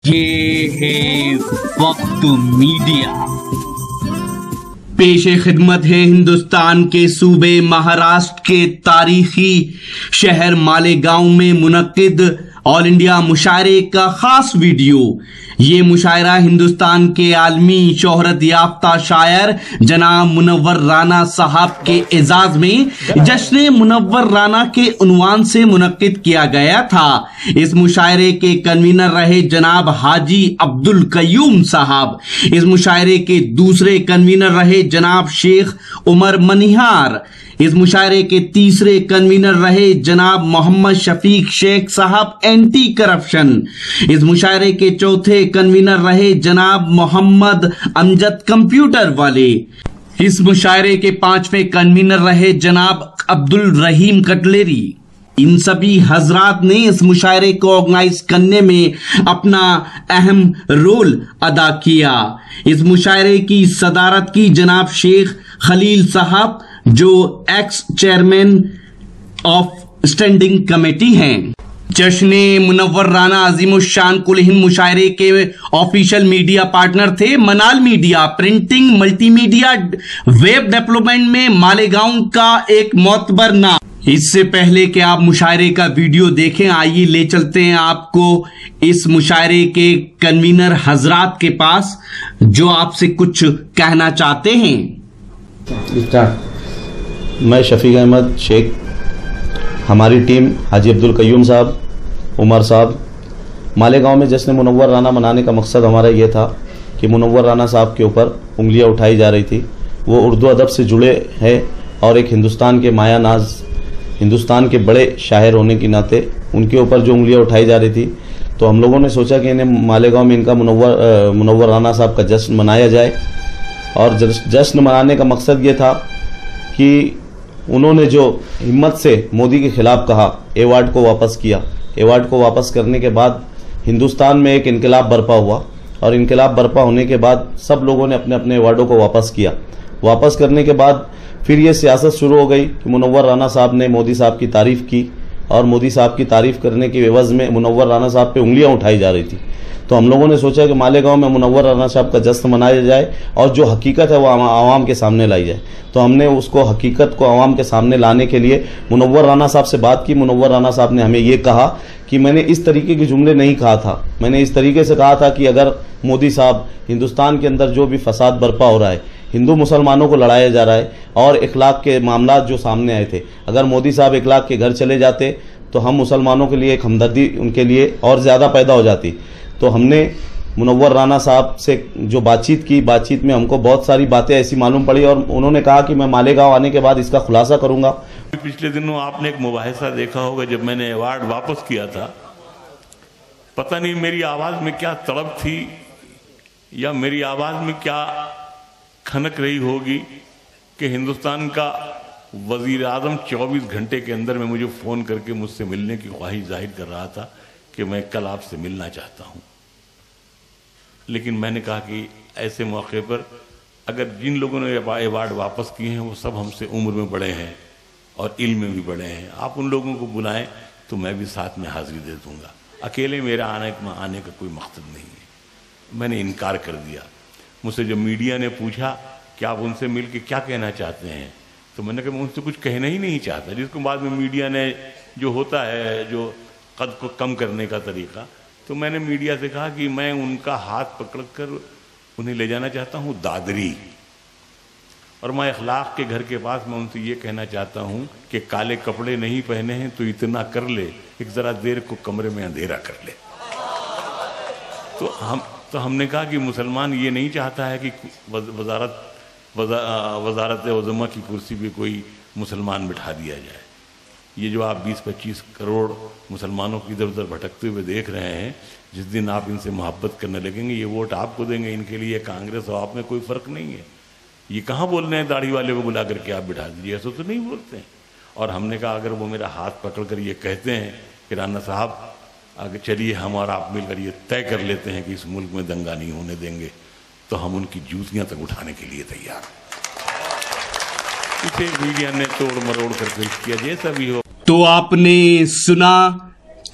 یہ ہے وقت میڈیا۔ پیش خدمت ہے ہندوستان کے صوبے مہاراشٹر کے تاریخی شہر مالیگاؤں میں منعقد آل انڈیا مشاعرے کا خاص ویڈیو۔ یہ مشاعرہ ہندوستان کے عالمی شہرت یافتہ شاعر جناب منور رانا صاحب کے اعزاز میں جشن منور رانا کے عنوان سے منعقد کیا گیا تھا۔ اس مشاعرے کے کنوینر رہے جناب حاجی عبدالقیوم صاحب۔ اس مشاعرے کے دوسرے کنوینر رہے جناب شیخ عمر منیہار۔ اس مشاعرے کے تیسرے کنوینر رہے جناب محمد شفیق شیخ صاحب اینٹی کرپشن۔ اس مشاعرے کے چوتھے کنوینر رہے جناب محمد امجد کمپیوٹر والے۔ اس مشاعرے کے پانچویں کنوینر رہے جناب عبدالرحیم کٹلیری۔ ان سبھی حضرات نے اس مشاعرے کو آرگنائز کرنے میں اپنا اہم رول ادا کیا۔ اس مشاعرے کی صدارت کی جناب شیخ خلیل صاحب جو x chairman of standing committee ہیں۔ جشن منور رانا عظیم الشان کل ہند مشاعرے کے آفیشل میڈیا پارٹنر تھے Manal media, printing, multi media, web development میں مالیگاؤں کا ایک معتبر نام۔ اس سے پہلے کہ آپ مشاعرے کا ویڈیو دیکھیں، آئیے لے چلتے ہیں آپ کو اس مشاعرے کے کنوینر حضرات کے پاس جو آپ سے کچھ کہنا چاہتے ہیں۔ میں شفیق احمد شیخ، ہماری ٹیم حاجی عبدالقیوم صاحب، عمر صاحب۔ مالیگاؤں میں جشن منور رانا منانے کا مقصد ہمارا یہ تھا کہ منور رانا صاحب کے اوپر انگلیاں اٹھائی جا رہی تھی۔ وہ اردو ادب سے جڑے ہیں اور ایک ہندوستان کے مایا ناز، ہندوستان کے بڑے شاعر ہونے کی ناطے ان کے اوپر جو انگلیاں اٹھائی جا رہی تھی، تو ہم لوگوں نے سوچا کہ انہیں مالیگاؤں میں ان کا منور رانا صاحب کا جشن منایا جائے۔ اور جشن منانے کا مقصد یہ تھا کہ انہوں نے جو ہمت سے مودی کے خلاف کہا، ایوارڈ کو واپس کیا۔ ایوارڈ کو واپس کرنے کے بعد ہندوستان میں ایک انقلاب برپا ہوا، اور انقلاب برپا ہونے کے بعد سب لوگوں نے اپنے اپنے ایوارڈوں کو واپس کیا۔ واپس کرنے کے بعد پھر یہ سیاست شروع ہو گئی کہ منور رانا صاحب نے مودی صاحب کی تعریف کی، اور مودی صاحب کی تعریف کرنے کے عوض میں منور رانا صاحب پہ انگلیاں اٹھائی جا رہی تھی۔ تو ہم لوگوں نے سوچا کہ مالیگاؤں میں منور رانا صاحب کا جشن منایا جائے اور جو حقیقت ہے وہ عوام کے سامنے لائی جائے۔ تو ہم نے اس کو حقیقت کو عوام کے سامنے لانے کے لیے منور رانا صاحب سے بات کی۔ منور رانا صاحب نے ہمیں یہ کہا کہ میں نے اس طریقے کے جملے نہیں کہا تھا، میں نے اس طریقے سے کہا تھا کہ اگر مودی صاحب ہندوستان کے اندر جو بھی فساد برپا ہو رہا ہے، ہندو مسلمانوں کو لڑایا جا رہا ہے اور اخلاق کے معاملات جو سامنے آئے تھے، اگر مودی صاحب اخلاق کے گھر چلے جاتے تو ہم مسلمانوں کے لیے ایک ہمدردی ان کے لیے اور زیادہ پیدا ہو جاتی۔ تو ہم نے منور رانا صاحب سے جو بات چیت کی، بات چیت میں ہم کو بہت ساری باتیں ایسی معلوم پڑی، اور انہوں نے کہا کہ میں مالیگاؤں آنے کے بعد اس کا خلاصہ کروں گا۔ پچھلے دنوں آپ نے ایک مباحثہ دیکھا ہوگا، جب میں نے ایوارڈ واپس کیا تھا، پتہ نہیں میری آواز میں کیا تڑپ تھی یا میری آواز میں کیا کھنک رہی ہوگی کہ ہندوستان کا وزیر اعظم 24 گھنٹے کے اندر میں مجھے فون کر کے مجھ سے ملنے کی خواہش ظاہر کر رہا تھا کہ میں کل آپ سے ملنا چاہتا ہوں۔ لیکن میں نے کہا کہ ایسے موقع پر اگر جن لوگوں نے ایوارڈ واپس کیے ہیں وہ سب ہم سے عمر میں بڑے ہیں اور علم میں بھی بڑے ہیں، آپ ان لوگوں کو بلائیں تو میں بھی ساتھ میں حاضری دے دوں گا۔ اکیلے میرا آنے کا کوئی مقصد نہیں ہے۔ میں نے انکار کر دیا۔ مجھ سے جب میڈیا نے پوچھا کہ آپ ان سے مل کے کیا کہنا چاہتے ہیں، تو میں نے کہا میں ان سے کچھ کہنا ہی نہیں چاہتا، جس کے بعد میں میڈیا نے جو ہوتا ہے جو قد کو کم کرنے کا طریقہ، تو میں نے میڈیا سے کہا کہ میں ان کا ہاتھ پکڑ کر انہیں لے جانا چاہتا ہوں دادری، اور میں اخلاق کے گھر کے پاس میں ان سے یہ کہنا چاہتا ہوں کہ کالے کپڑے نہیں پہنے ہیں تو اتنا کر لے، ایک ذرا دیر کو کمرے میں اندھیرا کر لے۔ تو ہم نے کہا کہ مسلمان یہ نہیں چاہتا ہے کہ وزارت عظمہ کی کرسی پہ کوئی مسلمان بٹھا دیا جائے۔ یہ جو آپ 20-25 کروڑ مسلمانوں کی ادھر ادھر بھٹکتے ہوئے دیکھ رہے ہیں، جس دن آپ ان سے محبت کرنے لگیں گے، یہ ووٹ آپ کو دیں گے، ان کے لیے کانگریس اور آپ میں کوئی فرق نہیں ہے۔ یہ کہاں بول رہے ہیں داڑھی والے کو بلا کر کے آپ بٹھا دیجیے، ایسا تو نہیں بولتے ہیں۔ اور ہم نے کہا اگر وہ میرا ہاتھ پکڑ کر یہ کہتے ہیں کہ رانا صاحب اگر چلیے ہم اور آپ مل کر یہ طے کر لیتے ہیں کہ اس ملک میں دنگا نہیں ہونے دیں گے، تو ہم ان کی جوتیاں تک اٹھانے کے لیے تیار ہیں۔ اسے میڈیا نے توڑ مروڑ کر پیش کیا، جیسا بھی ہو۔ تو آپ نے سنا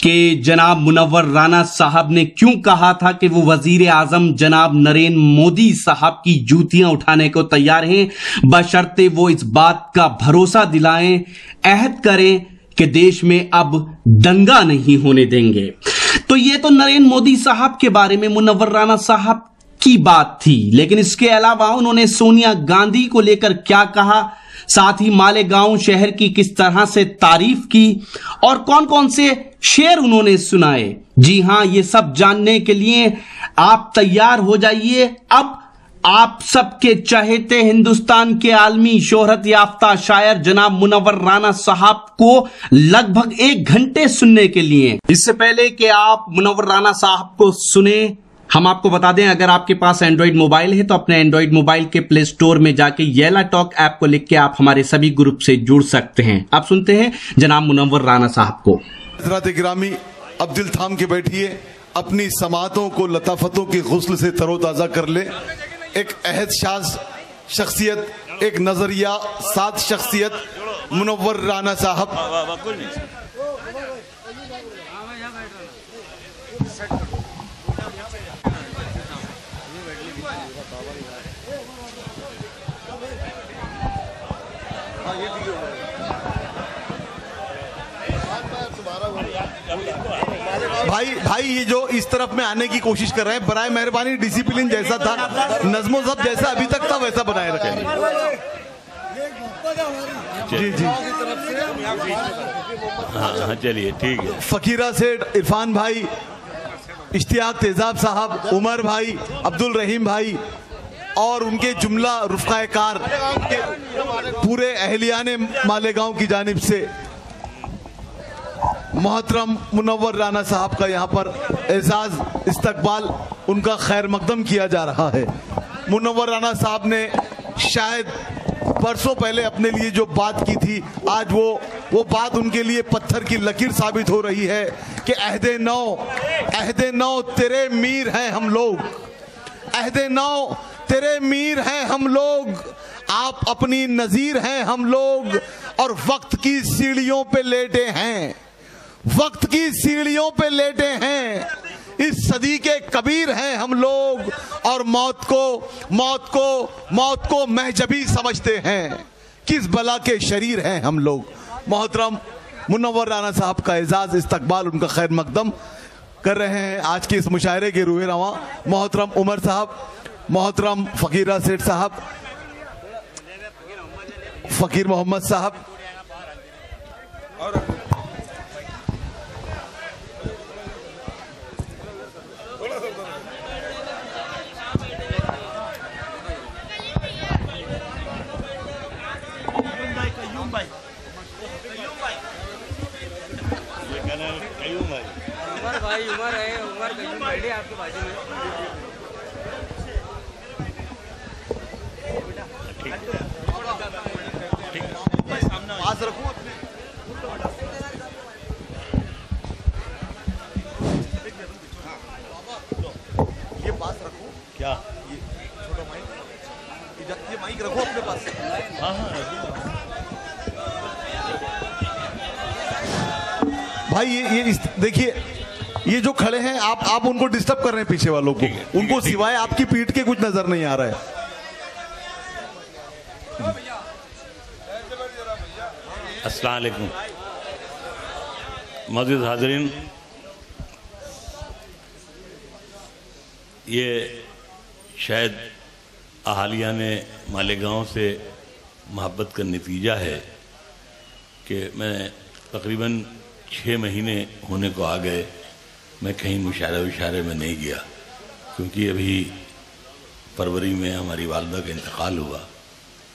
کہ جناب منور رانا صاحب نے کیوں کہا تھا کہ وہ وزیر اعظم جناب نریندر مودی صاحب کی جوتیاں اٹھانے کو تیار ہیں، بشرطے وہ اس بات کا بھروسہ دلائیں، عہد کریں کہ دیش میں اب دنگا نہیں ہونے دیں گے۔ تو یہ تو نریندر مودی صاحب کے بارے میں منور رانا صاحب کی بات تھی، لیکن اس کے علاوہ انہوں نے سونیا گاندھی کو لے کر کیا کہا، ساتھ ہی مالیگاؤں شہر کی کس طرح سے تعریف کی اور کون کون سے شعر انہوں نے سنائے، جی ہاں یہ سب جاننے کے لیے آپ تیار ہو جائیے۔ اب آپ سب کے چہیتے ہندوستان کے عالمی شہرت یافتہ شاعر جناب منور رانا صاحب کو لگ بھگ 1 گھنٹے سننے کے لیے۔ اس سے پہلے کہ آپ منور رانا صاحب کو سنیں، ہم آپ کو بتا دیں اگر آپ کے پاس اینڈرائیڈ موبائل ہے تو اپنے اینڈرائیڈ موبائل کے پلے سٹور میں جا کے یلا ٹاک ایپ کو لکھ کے آپ ہمارے سبھی گروپ سے جڑ سکتے ہیں۔ آپ سنتے ہیں جناب منور رانا صاحب کو۔ حضرات گرامی، اب دل تھام کے بیٹھیے، اپنی سماعتوں کو لطافتوں کے غسل سے تر و تازہ کر لیں۔ ایک عہد شاز شخصیت، ایک نظریہ ساز شخصیت منور رانا صاحب۔ بھائی یہ جو اس طرف میں آنے کی کوشش کر رہے ہیں، برائے مہربانی ڈسپلن جیسا تھا، نظم و ضبط جیسا ابھی تک تھا ویسا بنائے رکھیں۔ جی جی ہاں چلیے ٹھیک ہے۔ فقیرہ سیٹھ، عرفان بھائی، اشتیاق تیزاب صاحب، عمر بھائی، عبد الرحیم بھائی اور ان کے جملہ رفقائے کار، پورے اہلیان مالیگاؤں کی جانب سے محترم منور رانا صاحب کا یہاں پر اعزاز استقبال، ان کا خیر مقدم کیا جا رہا ہے۔ منور رانا صاحب نے شاید برسوں پہلے اپنے لیے جو بات کی تھی، آج وہ بات ان کے لیے پتھر کی لکیر ثابت ہو رہی ہے کہ عہد نو تیرے میر ہیں ہم لوگ، عہد نو تیرے میر ہیں ہم لوگ، آپ اپنی نظیر ہیں ہم لوگ، اور وقت کی سیڑھیوں پہ لیٹے ہیں، وقت کی سیڑھیوں پہ لیٹے ہیں، اس صدی کے کبیر ہیں ہم لوگ، اور موت کو محجبی سمجھتے ہیں، کس بلا کے شریر ہیں ہم لوگ۔ محترم منور رانا صاحب کا اعزاز استقبال، ان کا خیر مقدم کر رہے ہیں آج کے اس مشاعرے کے روح رواں محترم عمر صاحب، محترم فقیرہ سیٹھ صاحب، فقیر محمد صاحب، عمر ہے، عمر قیوم بیٹھے آپ کے بازو میں۔ پاس رکھوں یہ پاس رکھوں کیا، یہ چھوٹا مائک، یہ مائک رکھو اپنے پاس۔ بھائی یہ دیکھیے، یہ جو کھڑے ہیں آپ ان کو ڈسٹرب کر رہے ہیں، پیچھے والوں کو، ان کو سوائے آپ کی پیٹھ کے کچھ نظر نہیں آ رہا ہے۔ السلام علیکم معزز حاضرین، یہ شاید اہالیہ نے مالیگاؤں سے محبت کا نتیجہ ہے کہ میں تقریباً 6 مہینے ہونے کو آ گئے، میں کہیں مشاعرے میں نہیں گیا، کیونکہ ابھی فروری میں ہماری والدہ کا انتقال ہوا،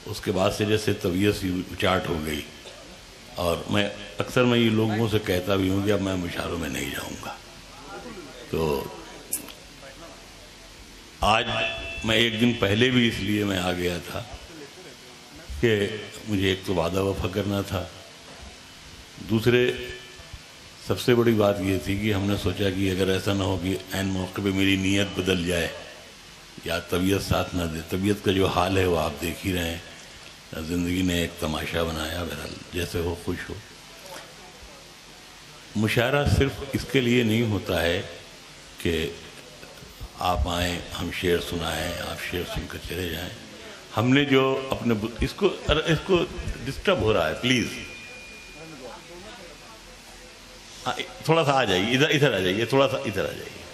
اس کے بعد سے جیسے طبیعت سی اچاٹ ہو گئی، اور میں اکثر یہ لوگوں سے کہتا بھی ہوں کہ اب میں مشاعروں میں نہیں جاؤں گا۔ تو آج میں 1 دن پہلے بھی اس لیے میں آ گیا تھا کہ مجھے ایک تو وعدہ وفا کرنا تھا، دوسرے سب سے بڑی بات یہ تھی کہ ہم نے سوچا کہ اگر ایسا نہ ہو کہ عین موقع پہ میری نیت بدل جائے یا طبیعت ساتھ نہ دے، طبیعت کا جو حال ہے وہ آپ دیکھ ہی رہے ہیں، زندگی نے ایک تماشا بنایا، بہرحال جیسے ہو خوش ہو۔ مشاعرہ صرف اس کے لیے نہیں ہوتا ہے کہ آپ آئیں ہم شعر سنائیں آپ شعر سن کر چلے جائیں. ہم نے جو اپنے اس کو ڈسٹرب ہو رہا ہے پلیز تھوڑا سا آ جائیے ادھر آ جائیے تھوڑا سا ادھر آ جائیے.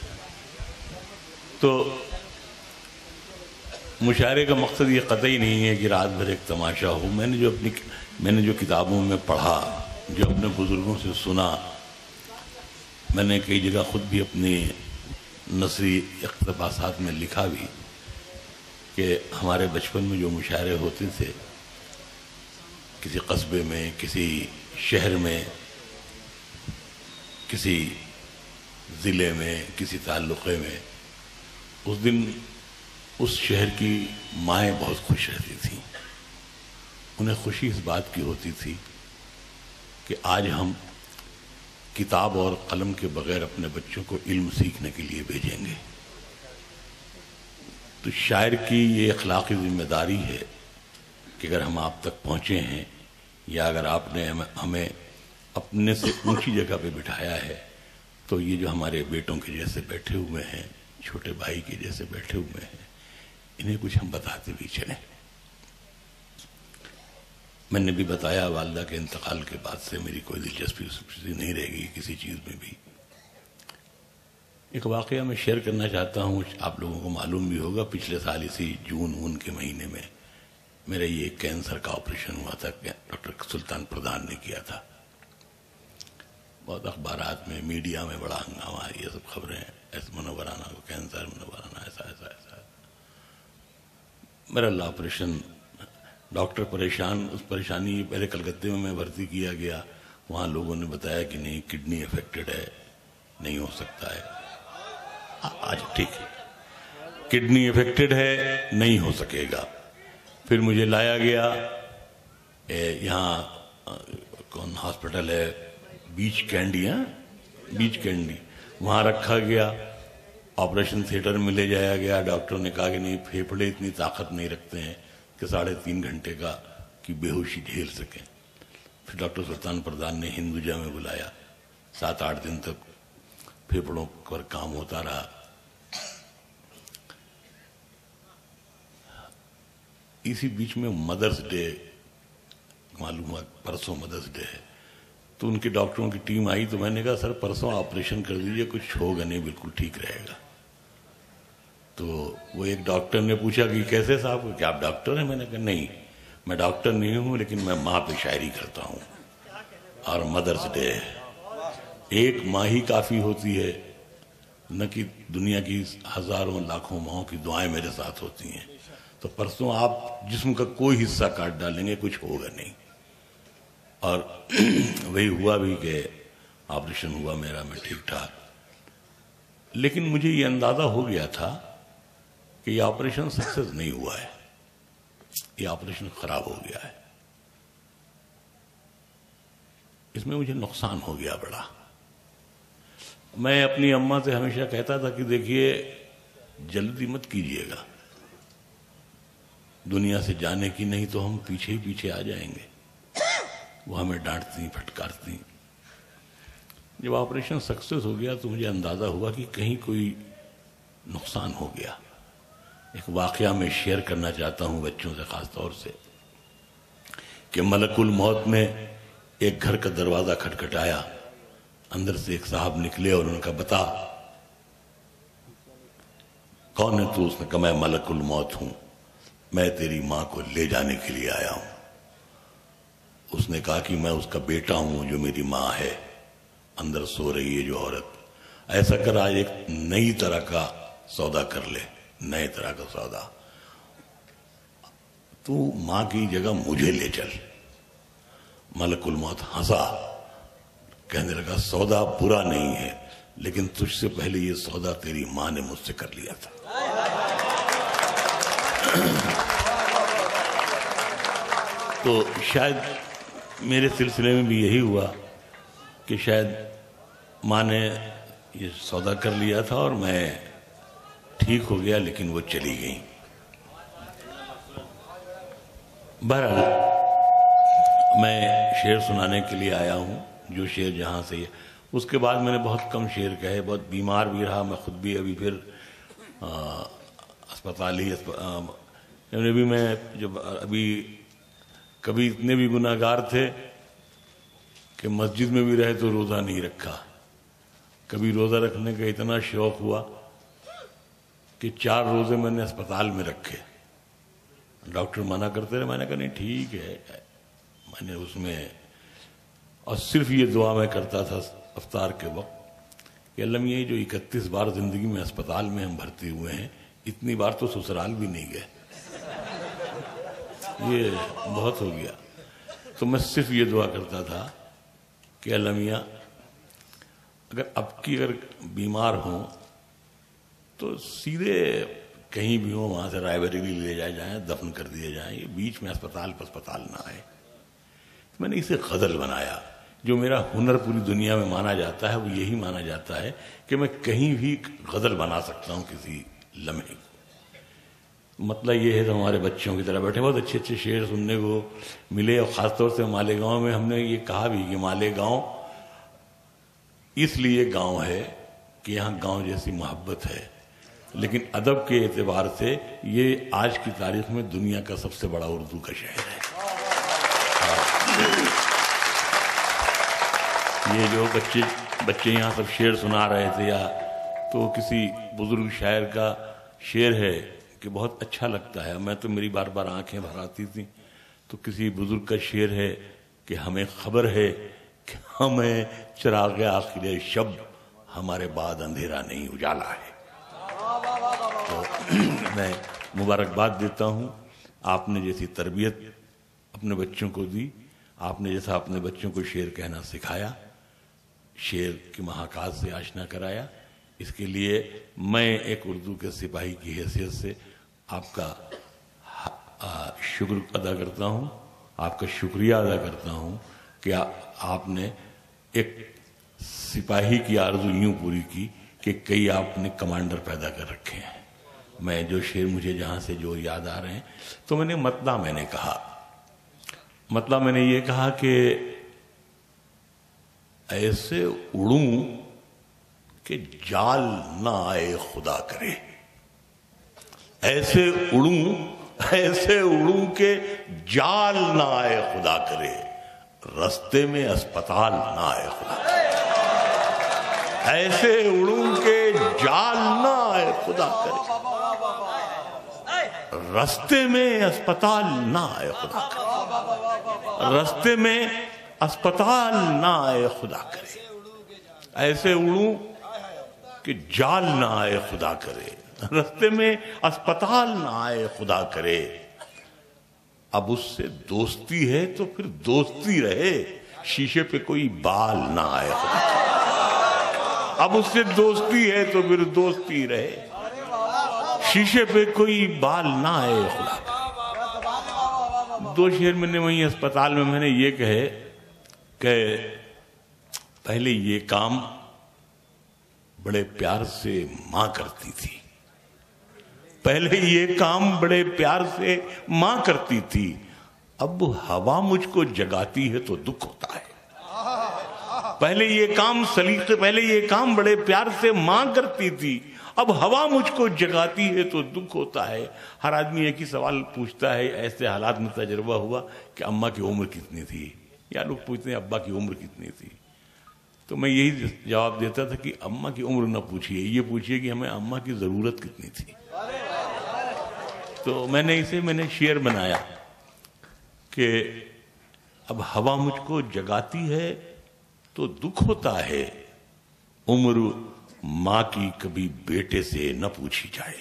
تو مشاعرے کا مقصد یہ قطعی نہیں ہے کہ رات بھر ایک تماشا ہو. میں نے جو کتابوں میں پڑھا جو اپنے بزرگوں سے سنا میں نے کئی جگہ خود بھی اپنی نثری اقتباسات میں لکھا بھی کہ ہمارے بچپن میں جو مشاعرے ہوتے تھے کسی قصبے میں کسی شہر میں کسی ضلع میں کسی تعلقے میں اس دن اس شہر کی مائیں بہت خوش رہتی تھیں. انہیں خوشی اس بات کی ہوتی تھی کہ آج ہم کتاب اور قلم کے بغیر اپنے بچوں کو علم سیکھنے کے لیے بھیجیں گے. تو شاعر کی یہ اخلاقی ذمہ داری ہے کہ اگر ہم آپ تک پہنچے ہیں یا اگر آپ نے ہمیں اپنے سے اونچی جگہ پہ بٹھایا ہے تو یہ جو ہمارے بیٹوں کے جیسے بیٹھے ہوئے ہیں چھوٹے بھائی کے جیسے بیٹھے ہوئے ہیں انہیں کچھ ہم بتاتے بھی چلیں. میں نے بھی بتایا والدہ کے انتقال کے بعد سے میری کوئی دلچسپی نہیں رہ گئی کسی چیز میں بھی. ایک واقعہ میں شیئر کرنا چاہتا ہوں آپ لوگوں کو معلوم بھی ہوگا. پچھلے سال اسی جون کے مہینے میں میرا یہ کینسر کا آپریشن ہوا تھا ڈاکٹر سلطان پردھان نے کیا تھا. بہت اخبارات میں میڈیا میں بڑا ہنگامہ یہ سب خبریں ایسے منورانہ کو کینسر منورانہ ایسا ایسا ایسا. میرا اللہ آپریشن ڈاکٹر پریشان اس پریشانی پہلے کلکتے میں بھرتی کیا گیا. وہاں لوگوں نے بتایا کہ نہیں کڈنی افیکٹڈ ہے نہیں ہو سکتا ہے. آج ٹھیک ہے کڈنی افیکٹڈ ہے نہیں ہو سکے گا. پھر مجھے لایا گیا یہاں کون ہاسپٹل ہے بیچ کینڈی وہاں رکھا گیا. آپریشن تھیٹر میں لے جایا گیا. ڈاکٹر نے کہا کہ نہیں پھیپھڑے اتنی طاقت نہیں رکھتے ہیں کہ 3.5 گھنٹے کی بے ہوشی جھیل سکیں. پھر ڈاکٹر سلطان پردھان نے ہندوجا میں بلایا. 7-8 دن تک پھیپھڑوں پر کام ہوتا رہا. اسی بیچ میں مدرس ڈے معلوم ہوا پرسوں مدرس ڈے ہے تو ان کے ڈاکٹروں کی ٹیم آئی تو میں نے کہا سر پرسوں آپریشن کر دیجئے کچھ ہوگا نہیں بالکل ٹھیک رہے گا. تو وہ ایک ڈاکٹر نے پوچھا کہ کیسے صاحب کیا آپ ڈاکٹر ہیں؟ میں نے کہا نہیں میں ڈاکٹر نہیں ہوں لیکن میں ماں پہ شاعری کرتا ہوں اور مدرس ڈے ہے. ایک ماں ہی کافی ہوتی ہے نہ کہ دنیا کی ہزاروں لاکھوں ماؤں کی دعائیں میرے ساتھ ہوتی ہیں. تو پرسوں آپ جسم کا کوئی حصہ کاٹ ڈالیں گے کچھ ہوگا نہیں. اور وہی ہوا بھی کہ آپریشن ہوا میرا میں ٹھیک ٹھاک. لیکن مجھے یہ اندازہ ہو گیا تھا کہ یہ آپریشن سکسیس نہیں ہوا ہے یہ آپریشن خراب ہو گیا ہے. اس میں مجھے نقصان ہو گیا بڑا. میں اپنی اماں سے ہمیشہ کہتا تھا کہ دیکھیے جلدی مت کیجیے گا دنیا سے جانے کی نہیں تو ہم پیچھے ہی پیچھے آ جائیں گے. وہ ہمیں ڈانٹتی پھٹکارتی. جب آپریشن سکسیس ہو گیا تو مجھے اندازہ ہوا کہ کہیں کوئی نقصان ہو گیا. ایک واقعہ میں شیئر کرنا چاہتا ہوں بچوں سے خاص طور سے کہ ملک الموت نے ایک گھر کا دروازہ کھٹکھٹایا. اندر سے ایک صاحب نکلے اور انہوں نے کہا بتا کون ہے تو؟ اس نے کہا میں ملک الموت ہوں میں تیری ماں کو لے جانے کے لیے آیا ہوں. اس نے کہا کہ میں اس کا بیٹا ہوں جو میری ماں ہے اندر سو رہی ہے جو عورت. ایسا کر آج ایک نئی طرح کا سودا کر لے نئے طرح کا سودا. تو ماں کی جگہ مجھے لے چل. ملک الموت ہنسا کہنے لگا سودا برا نہیں ہے لیکن تجھ سے پہلے یہ سودا تیری ماں نے مجھ سے کر لیا تھا. تو شاید میرے سلسلے میں بھی یہی ہوا کہ شاید ماں نے یہ سودا کر لیا تھا اور میں ٹھیک ہو گیا لیکن وہ چلی گئی. بہرحال میں شعر سنانے کے لیے آیا ہوں جو شعر جہاں سے اس کے بعد میں نے بہت کم شعر کہے، بہت بیمار بھی رہا، میں خود بھی ابھی پھر اسپتال ہی بھی میں جب ابھی کبھی اتنے بھی گناہ گار تھے کہ مسجد میں بھی رہے تو روزہ نہیں رکھا، کبھی روزہ رکھنے کا اتنا شوق ہوا کہ 4 روزے میں نے اسپتال میں رکھے، ڈاکٹر منع کرتے رہے، میں نے کہا نہیں ٹھیک ہے، میں نے اس میں اور صرف یہ دعا میں کرتا تھا افطار کے وقت کہ اللہ میاں یہ جو 31 بار زندگی میں اسپتال میں ہم بھرتی ہوئے ہیں، اتنی بار تو سسرال بھی نہیں گئے، یہ بہت ہو گیا۔ تو میں صرف یہ دعا کرتا تھا کہ اللہ میاں اگر اب کی اگر بیمار ہوں تو سیدھے کہیں بھی ہوں وہاں سے رائے بریلی لے جائے جائیں، دفن کر دیے جائیں، یہ بیچ میں اسپتال نہ آئے۔ میں نے اسے غزل بنایا، جو میرا ہنر پوری دنیا میں مانا جاتا ہے وہ یہی مانا جاتا ہے کہ میں کہیں بھی غزل بنا سکتا ہوں کسی لمحے۔ مطلب یہ ہے تو ہمارے بچوں کی طرح بیٹھے بہت اچھے اچھے شعر سننے کو ملے، اور خاص طور سے مالیگاؤں میں ہم نے یہ کہا بھی کہ مالیگاؤں اس لیے گاؤں ہے کہ یہاں گاؤں جیسی محبت ہے، لیکن ادب کے اعتبار سے یہ آج کی تاریخ میں دنیا کا سب سے بڑا اردو کا شہر ہے۔ یہ جو بچے یہاں سب شعر سنا رہے تھے، یا تو کسی بزرگ شاعر کا شعر ہے کہ بہت اچھا لگتا ہے، میں تو میری بار بار آنکھیں بھر آتی تھیں، تو کسی بزرگ کا شعر ہے کہ ہمیں خبر ہے کہ ہمیں چراغ آخر شب ہمارے بعد اندھیرا نہیں اجالا ہے۔ تو میں مبارکباد دیتا ہوں، آپ نے جیسی تربیت اپنے بچوں کو دی، آپ نے جیسا اپنے بچوں کو شعر کہنا سکھایا، شعر کی محاکات سے آشنا کرایا، اس کے لیے میں ایک اردو کے سپاہی کی حیثیت سے آپ کا شکر ادا کرتا ہوں، آپ کا شکریہ ادا کرتا ہوں کہ آپ نے ایک سپاہی کی آرزو یوں پوری کی کہ کئی آپ نے کمانڈر پیدا کر رکھے ہیں۔ میں جو شعر مجھے جہاں سے جو یاد آ رہے ہیں، تو میں نے کہا مطلب میں نے یہ کہا کہ ایسے اڑوں کہ جال نہ آئے خدا کرے، ایسے اڑوں کہ جال نہ آئے خدا کرے، رستے میں اسپتال نہ آئے خدا کرے، ایسے اڑوں کہ جال نہ آئے خدا کرے، رستے میں اسپتال نہ آئے خدا کرے، رستے میں اسپتال نہ آئے خدا کرے، ایسے اڑوں کہ جال نہ آئے خدا کرے، رستے میں اسپتال نہ آئے خدا کرے، اب اس سے دوستی ہے تو پھر دوستی رہے، شیشے پہ کوئی بال نہ آئے خدا کرے، اب اس سے دوستی ہے تو پھر دوستی رہے، شیشے پہ کوئی بال نہ آئے خدا کرے۔ 2 شعر میں نے وہیں اسپتال میں نے یہ کہے کہ پہلے یہ کام بڑے پیار سے ماں کرتی تھی، پہلے یہ کام بڑے پیار سے ماں کرتی تھی، اب ہوا مجھ کو جگاتی ہے تو دکھ ہوتا ہے، پہلے یہ کام بڑے پیار سے ماں کرتی تھی، اب ہوا مجھ کو جگاتی ہے تو دکھ ہوتا ہے۔ ہر آدمی ایک ہی سوال پوچھتا ہے، ایسے حالات میں تجربہ ہوا کہ اماں کی عمر کتنی تھی، یا لوگ پوچھتے ہیں ابا کی عمر کتنی تھی، تو میں یہی جواب دیتا تھا کہ اماں کی عمر نہ پوچھئے، یہ پوچھئے کہ ہمیں اماں کی ضرورت کتنی تھی۔ تو میں نے شعر بنایا کہ اب ہوا مجھ کو جگاتی ہے تو دکھ ہوتا ہے، عمر ماں کی کبھی بیٹے سے نہ پوچھی جائے،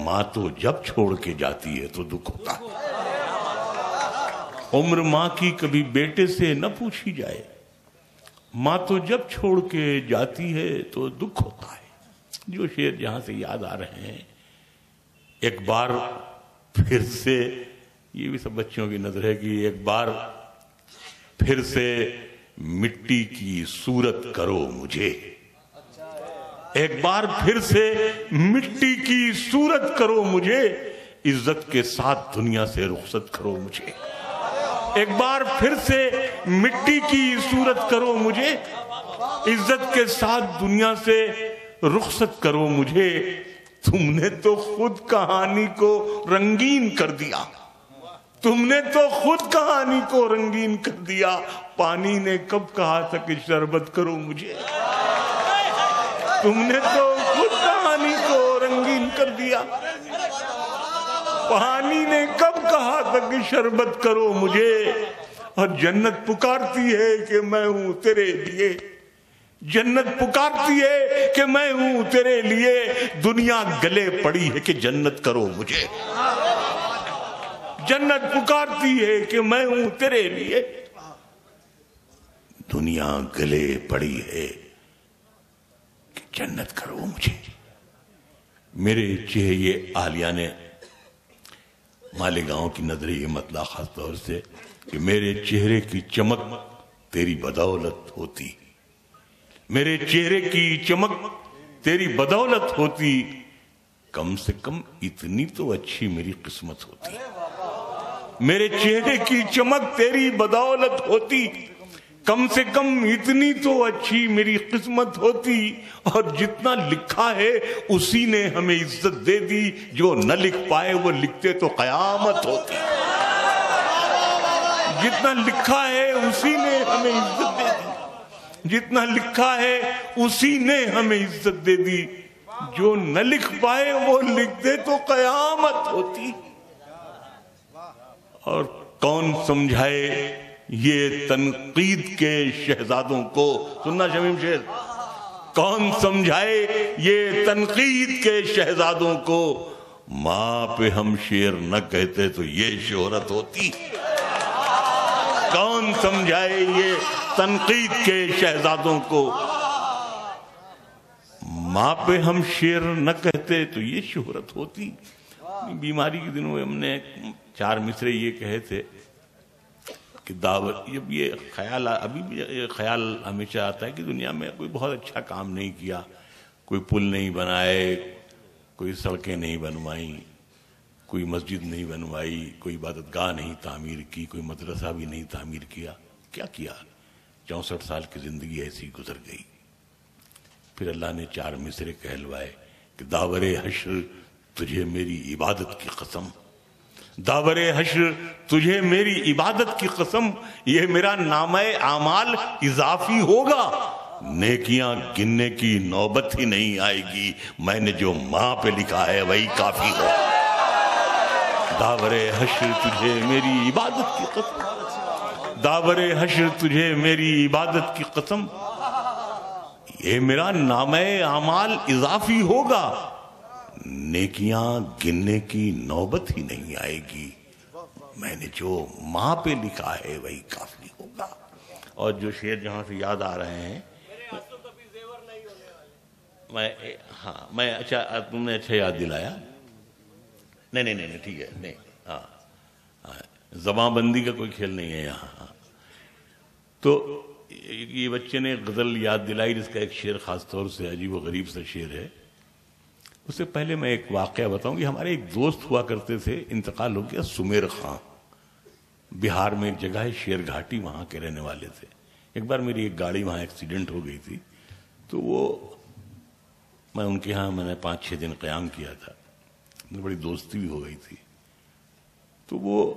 ماں تو جب چھوڑ کے جاتی ہے تو دکھ ہوتا ہے، عمر ماں کی کبھی بیٹے سے نہ پوچھی جائے، ماں تو جب چھوڑ کے جاتی ہے تو دکھ ہوتا ہے۔ جو شعر جہاں سے یاد آ رہے ہیں، ایک بار پھر سے، یہ بھی سب بچوں کی نظر ہے کہ ایک بار پھر سے مٹی کی صورت کرو مجھے، ایک بار پھر سے مٹی کی صورت کرو مجھے، عزت کے ساتھ دنیا سے رخصت کرو مجھے، ایک بار پھر سے مٹی کی صورت کرو مجھے، عزت کے ساتھ دنیا سے رخصت کرو مجھے، تم نے تو خود کہانی کو رنگین کر دیا، تم نے تو خود کہانی کو رنگین کر دیا، پانی نے کب کہا تھا کہ شربت کرو مجھے، تم نے تو خود کہانی کو رنگین کر دیا، پانی نے کب کہا تھا کہ شربت کرو مجھے، اور جنت پکارتی ہے کہ میں ہوں تیرے لیے، جنت پکارتی ہے کہ میں ہوں تیرے لیے، دنیا گلے پڑی ہے کہ جنت کرو مجھے، جنت پکارتی ہے کہ میں ہوں تیرے لیے، دنیا گلے پڑی ہے کہ جنت کرو مجھے۔ میرے چہرے یہ عالیہ نے مالیگاؤں کی نظر یہ مطلع خاص طور سے کہ میرے چہرے کی چمک تیری بدولت ہوتی، میرے چہرے کی چمک تیری بدولت ہوتی، کم سے کم اتنی تو اچھی میری قسمت ہوتی، میرے چہرے کی چمک تیری بدولت ہوتی، کم سے کم اتنی تو اچھی میری قسمت ہوتی، اور جتنا لکھا ہے اسی نے ہمیں عزت دے دی، جو نہ لکھ پائے وہ لکھتے تو قیامت ہوتی، جتنا لکھا ہے اسی نے ہمیں عزت دے دی، جتنا لکھا ہے اسی نے ہمیں عزت دے دی، جو نہ لکھ پائے وہ لکھتے تو قیامت ہوتی۔ اور کون سمجھائے یہ تنقید کے شہزادوں کو، سننا شمیم شیر، کون سمجھائے یہ تنقید کے شہزادوں کو، ماں پہ ہم شیر نہ کہتے تو یہ شہرت ہوتی، کون سمجھائے یہ تنقید کے شہزادوں کو، ماں پہ ہم شیر نہ کہتے تو یہ شہرت ہوتی۔ بیماری کے دنوں میں ہم نے 4 مصرے یہ کہے تھے کہ دعوت، جب یہ خیال، ابھی بھی یہ خیال ہمیشہ آتا ہے کہ دنیا میں کوئی بہت اچھا کام نہیں کیا، کوئی پل نہیں بنائے، کوئی سڑکیں نہیں بنوائیں، کوئی مسجد نہیں بنوائی، کوئی عبادت گاہ نہیں تعمیر کی، کوئی مدرسہ بھی نہیں تعمیر کیا، کیا کیا؟ 64 سال کی زندگی ایسی گزر گئی۔ پھر اللہ نے 4 مصرے کہلوائے کہ داور حشر تجھے میری عبادت کی قسم، داور حشر تجھے میری عبادت کی قسم، یہ میرا نامہ اعمال اضافی ہوگا، نیکیاں گننے کی نوبت ہی نہیں آئے گی، میں نے جو ماں پہ لکھا ہے وہی کافی ہو، داور حشر تجھے میری عبادت کی قسم، داور حشر تجھے میری عبادت کی قسم، یہ میرا نامہ اعمال اضافی ہوگا، نیکیاں گننے کی نوبت ہی نہیں آئے گی، میں نے جو ماں پہ لکھا ہے وہی کافی ہوگا۔ اور جو شعر جہاں سے یاد آ رہے ہیں، میں اچھا تم نے اچھا یاد دلایا، نہیں ٹھیک ہے، نہیں، ہاں زباں بندی کا کوئی کھیل نہیں ہے یہاں۔ تو یہ بچے نے غزل یاد دلائی جس کا ایک شعر خاص طور سے عجیب و غریب سا شعر ہے۔ اس سے پہلے میں ایک واقعہ بتاؤں کہ ہمارے ایک دوست ہوا کرتے تھے، انتقال ہو گیا، سمیر خان، بہار میں ایک جگہ ہے شیر گھاٹی، وہاں کے رہنے والے تھے۔ ایک بار میری ایک گاڑی وہاں ایکسیڈنٹ ہو گئی تھی، تو میں ان کے ہاں میں نے 5-6 دن قیام کیا تھا، بڑی دوستی بھی ہو گئی تھی۔ تو وہ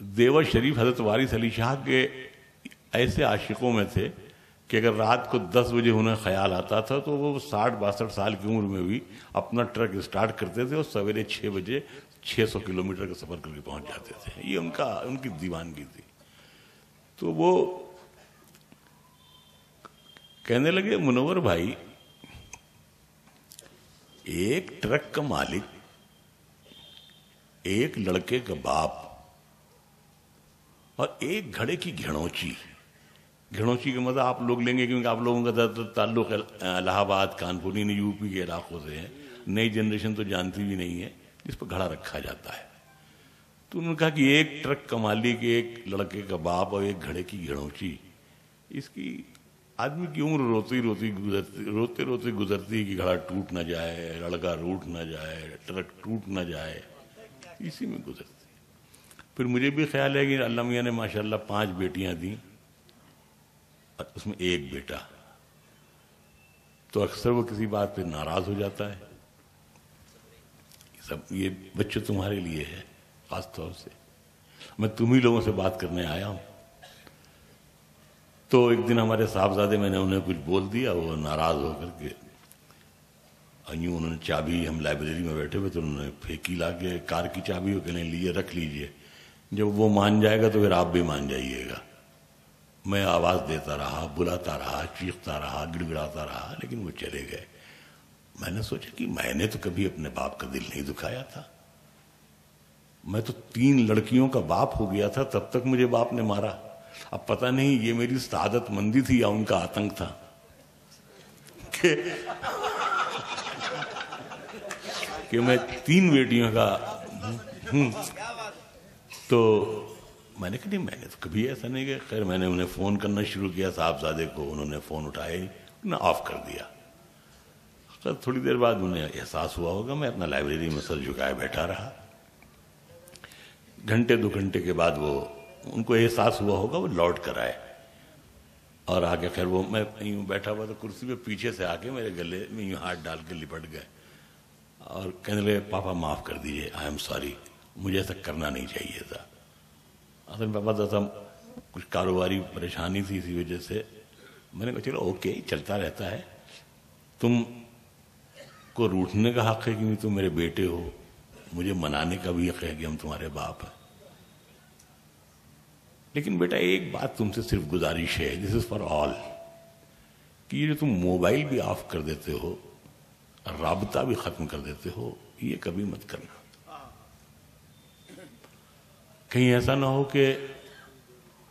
دیور شریف حضرت وارث علی شاہ کے ایسے عاشقوں میں تھے کہ اگر رات کو 10 بجے انہیں خیال آتا تھا تو وہ 60-62 سال کی عمر میں بھی اپنا ٹرک اسٹارٹ کرتے تھے اور سویرے 6 بجے 600 کلومیٹر کا سفر کر کے پہنچ جاتے تھے۔ یہ ان کی دیوانگی تھی۔ تو وہ کہنے لگے، منور بھائی، ایک ٹرک کا مالک، ایک لڑکے کا باپ اور ایک گھڑے کی گھڑونچی کا مزہ آپ لوگ لیں گے کیونکہ آپ لوگوں کا زیادہ تر تعلق الہ آباد، کانپور، یو پی کے علاقوں سے ہے، نئی جنریشن تو جانتی بھی نہیں ہے جس پر گھڑا رکھا جاتا ہے۔ تو انہوں نے کہا کہ ایک ٹرک کا مالک، ایک لڑکے کا باپ اور ایک گھڑے کی گھڑونچی، اس کی آدمی کی عمر روتے روتے گزرتی کہ گھڑا ٹوٹ نہ جائے، لڑکا روٹ نہ جائے، ٹرک ٹوٹ نہ جائے، اسی میں گزرتی۔ پھر مجھے بھی خیال ہے کہ اللہ میاں نے ماشاءاللہ 5 بیٹیاں دیں اور اس میں ایک بیٹا، تو اکثر وہ کسی بات پہ ناراض ہو جاتا ہے. یہ بچے تمہارے لیے ہے، خاص طور سے میں تمہیں لوگوں سے بات کرنے آیا ہوں. تو ایک دن ہمارے صاحبزادے، میں نے انہیں کچھ بول دیا، وہ ناراض ہو کر کے یوں انہوں نے چابی، ہم لائبریری میں بیٹھے ہوئے تو انہوں نے پھینکی لا کے کار کی چابی، وہ کہنے لیے رکھ لیجئے، جب وہ مان جائے گا تو پھر آپ بھی مان جائیے گا. میں آواز دیتا رہا، بلاتا رہا، چیختا رہا، گڑ گڑاتا رہا، لیکن وہ چلے گئے. میں نے سوچا کہ میں نے تو کبھی اپنے باپ کا دل نہیں دکھایا تھا. میں تو 3 لڑکیوں کا باپ ہو گیا تھا، تب تک مجھے باپ نے مارا. اب پتہ نہیں یہ میری سعادت مندی تھی یا ان کا آتنک تھا کہ میں 3 بیٹیوں کا تو میں نے کہا نہیں، میں نے تو کبھی ایسا نہیں کیا. خیر میں نے انہیں فون کرنا شروع کیا، صاحبزادے کو، انہوں نے فون اٹھائے، انہیں آف کر دیا. خیر تھوڑی دیر بعد انہیں احساس ہوا ہوگا، میں اپنا لائبریری میں سر جھکائے بیٹھا رہا. گھنٹے 2 گھنٹے کے بعد وہ ان کو احساس ہوا ہوگا، وہ لوٹ کر آئے اور آگے خیر وہ میں یوں بیٹھا ہوا تو کرسی پہ پیچھے سے آ کے میرے گلے میں یوں ہاتھ ڈال کے لپٹ گئے اور کہنے لگے پاپا معاف کر دیجئے، آئی ایم سوری، مجھے ایسا کرنا نہیں چاہیے تھا. اصل میں پاپا تھا کچھ کاروباری پریشانی تھی، اسی وجہ سے میں نے کہا چلو اوکے، چلتا رہتا ہے، تم کو روٹنے کا حق ہے کہ تم میرے بیٹے ہو، مجھے منانے کا بھی حق ہے کہ ہم تمہارے باپ ہیں. لیکن بیٹا ایک بات تم سے صرف گزارش ہے، دس از فار آل، کہ یہ جو تم موبائل بھی آف کر دیتے ہو، رابطہ بھی ختم کر دیتے ہو، یہ کبھی مت کرنا. کہیں ایسا نہ ہو کہ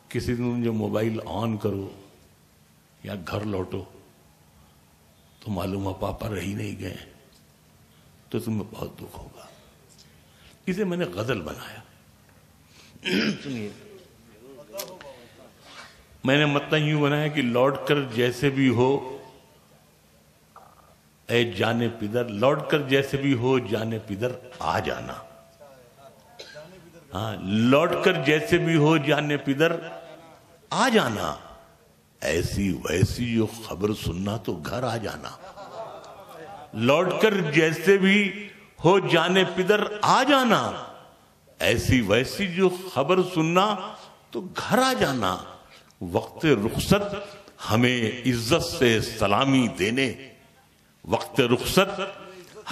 کسی دن جو موبائل آن کرو یا گھر لوٹو تو معلوم ہو پاپا رہی نہیں گئے، تو تمہیں بہت دکھ ہوگا. اسے میں نے غزل بنایا. سنیے، میں نے مطلب یوں بنایا کہ لوٹ کر جیسے بھی ہو اے جانے پدر، لوٹ کر جیسے بھی ہو جانے پدر آ جانا. ہاں، لوٹ کر جیسے بھی ہو جانے پدر آ جانا، ایسی ویسی جو خبر سننا تو گھر آ جانا. لوٹ کر جیسے بھی ہو جانے پدر آ جانا، ایسی ویسی جو خبر سننا تو گھر آ جانا. وقت رخصت ہمیں عزت سے سلامی دینے، وقت رخصت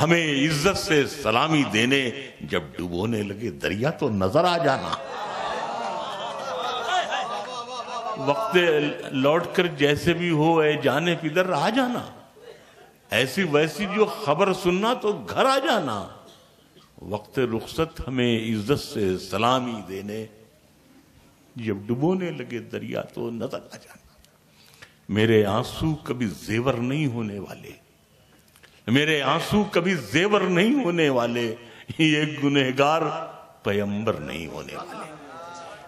ہمیں عزت سے سلامی دینے، جب ڈبونے لگے دریا تو نظر آ جانا. وقت لوٹ کر جیسے بھی ہو اے جانے پدر آ جانا، ایسی ویسی جو خبر سننا تو گھر آ جانا. وقت رخصت ہمیں عزت سے سلامی دینے، جب ڈبونے لگے دریا تو نظر آ جانا. میرے آنسو کبھی زیور نہیں ہونے والے، میرے آنسو کبھی زیور نہیں ہونے والے، یہ گنہگار پیمبر نہیں ہونے والے.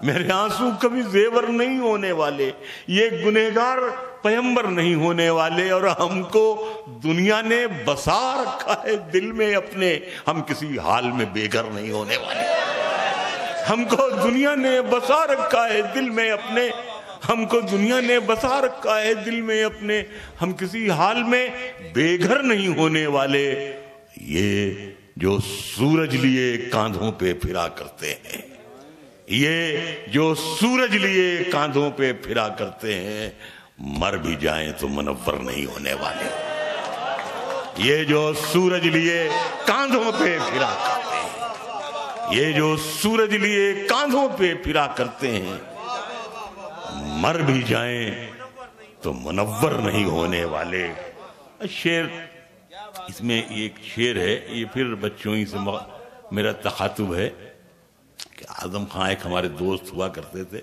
میرے آنسو کبھی زیور نہیں ہونے والے، یہ گنہگار پیمبر نہیں ہونے والے. اور ہم کو دنیا نے بسا رکھا ہے دل میں اپنے، ہم کسی حال میں بے گھر نہیں ہونے والے. ہم کو دنیا نے بسا رکھا ہے دل میں اپنے، ہم کو دنیا نے بسا رکھا ہے دل میں اپنے، ہم کسی حال میں بے گھر نہیں ہونے والے. یہ جو سورج لیے کاندھوں پہ پھرا کرتے ہیں، یہ جو سورج لیے کاندھوں پہ پھرا کرتے ہیں، مر بھی جائیں تو منور نہیں ہونے والے. یہ جو سورج لیے کاندھوں پہ پھرا کرتے ہیں، یہ جو سورج لیے کاندھوں پہ پھرا کرتے ہیں، مر بھی جائیں تو منور نہیں ہونے والے. شعر، اس میں ایک شعر ہے، یہ پھر بچوں ہی سے میرا تخاطب ہے کہ اعظم خان ایک ہمارے دوست ہوا کرتے تھے،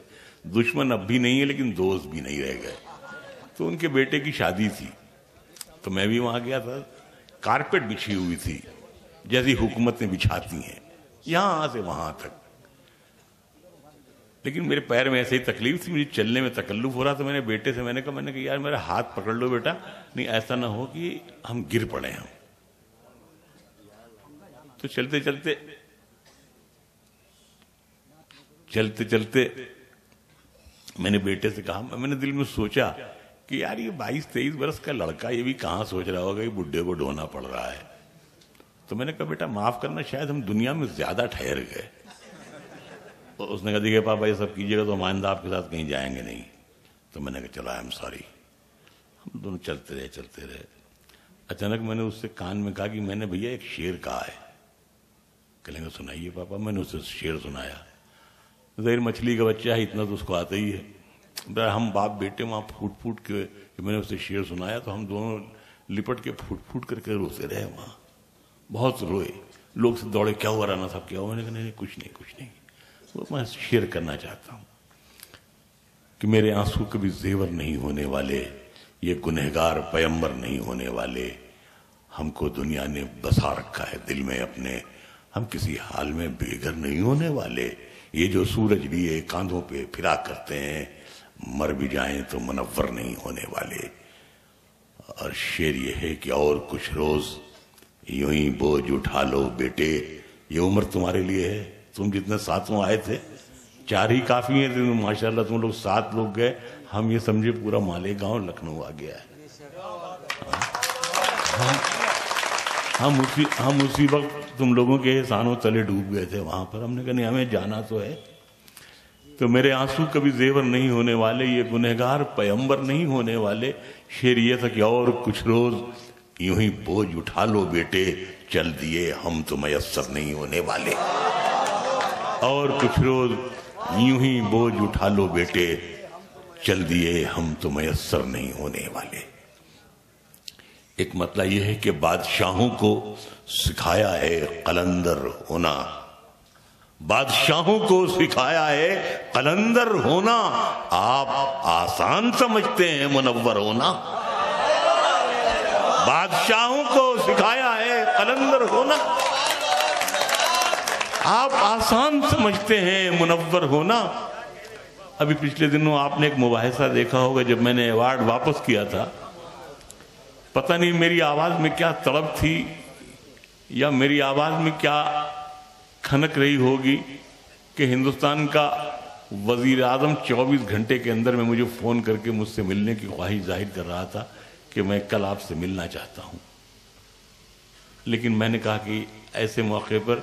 دشمن اب بھی نہیں ہے لیکن دوست بھی نہیں رہ گئے. تو ان کے بیٹے کی شادی تھی تو میں بھی وہاں گیا تھا. کارپیٹ بچھی ہوئی تھی جیسی حکومتیں بچھاتی ہیں، یہاں سے وہاں تک. لیکن میرے پیر میں ایسے ہی تکلیف تھی، مجھے چلنے میں تکلف ہو رہا تھا. میں نے بیٹے سے میں نے کہا یار میرا ہاتھ پکڑ لو بیٹا، نہیں ایسا نہ ہو کہ ہم گر پڑے. ہم تو چلتے چلتے میں نے بیٹے سے کہا، میں نے دل میں سوچا کہ یار یہ 22-23 برس کا لڑکا یہ بھی کہاں سوچ رہا ہوگا کہ بڈھے کو ڈھونا پڑ رہا ہے. تو میں نے کہا بیٹا معاف کرنا، شاید ہم دنیا میں زیادہ ٹھہر گئے. تو اس نے کہا دیکھیے پاپا یہ سب کیجیے گا تو ہم آئندہ آپ کے ساتھ کہیں جائیں گے نہیں. تو میں نے کہا چلو آئی ایم سوری. ہم دونوں چلتے رہے. اچانک میں نے اس سے کان میں کہا کہ میں نے بھیا ایک شعر کہا ہے. کہیں گے سنائیے پاپا. میں نے اسے شعر سنایا. ظاہر مچھلی کا بچہ ہے اتنا تو اس کو آتا ہی ہے. ہم باپ بیٹے وہاں پھوٹ کے میں نے اسے شعر سنایا تو ہم دونوں لپٹ کے پھوٹ کر کے روتے رہے. وہاں بہت روئے. لوگ سے دوڑے کیا ہوا رانا صاحب کیا ہوا. میں نے کہا نہیں کچھ نہیں. وہ میں شیئر کرنا چاہتا ہوں کہ میرے آنسو کبھی زیور نہیں ہونے والے، یہ گنہگار پیمبر نہیں ہونے والے. ہم کو دنیا نے بسا رکھا ہے دل میں اپنے، ہم کسی حال میں بے گھر نہیں ہونے والے. یہ جو سورج لیے کاندھوں پہ پھرا کرتے ہیں، مر بھی جائیں تو منور نہیں ہونے والے. اور شعر یہ ہے کہ اور کچھ روز یوں ہی بوجھ اٹھا لو بیٹے. یہ عمر تمہارے لیے ہے. تم جتنے ساتھوں آئے تھے 4 ہی کافی ہیں. ماشاءاللہ تم لوگ 7 لوگ گئے. ہم یہ سمجھے پورا مالیگاؤں لکھنؤ آ گیا ہے. ہم اسی وقت تم لوگوں کے احسانوں تلے ڈوب گئے تھے وہاں پر. ہم نے کہا نہیں ہمیں جانا تو ہے. تو میرے آنسو کبھی زیور نہیں ہونے والے، یہ گنہگار پیمبر نہیں ہونے والے. شعر یہ تھا کہ اور کچھ روز یوں ہی بوجھ اٹھا لو بیٹے، چل دیے ہم تو میسر نہیں ہونے والے. اور کچھ روز یوں ہی بوجھ اٹھا لو بیٹے، چل دیے ہم تو میسر نہیں ہونے والے. ایک مطلب یہ ہے کہ بادشاہوں کو سکھایا ہے قلندر ہونا. بادشاہوں کو سکھایا ہے قلندر ہونا. آپ آسان سمجھتے ہیں منور ہونا. بادشاہوں کو سکھایا ہے قلندر ہونا. آپ آسان سمجھتے ہیں منور ہونا. ابھی پچھلے دنوں آپ نے ایک مباحثہ دیکھا ہوگا جب میں نے ایوارڈ واپس کیا تھا. پتہ نہیں میری آواز میں کیا تڑپ تھی یا میری آواز میں کیا کھنک رہی ہوگی کہ ہندوستان کا وزیر اعظم 24 گھنٹے کے اندر میں مجھے فون کر کے مجھ سے ملنے کی خواہش ظاہر کر رہا تھا کہ میں کل آپ سے ملنا چاہتا ہوں. لیکن میں نے کہا کہ ایسے موقع پر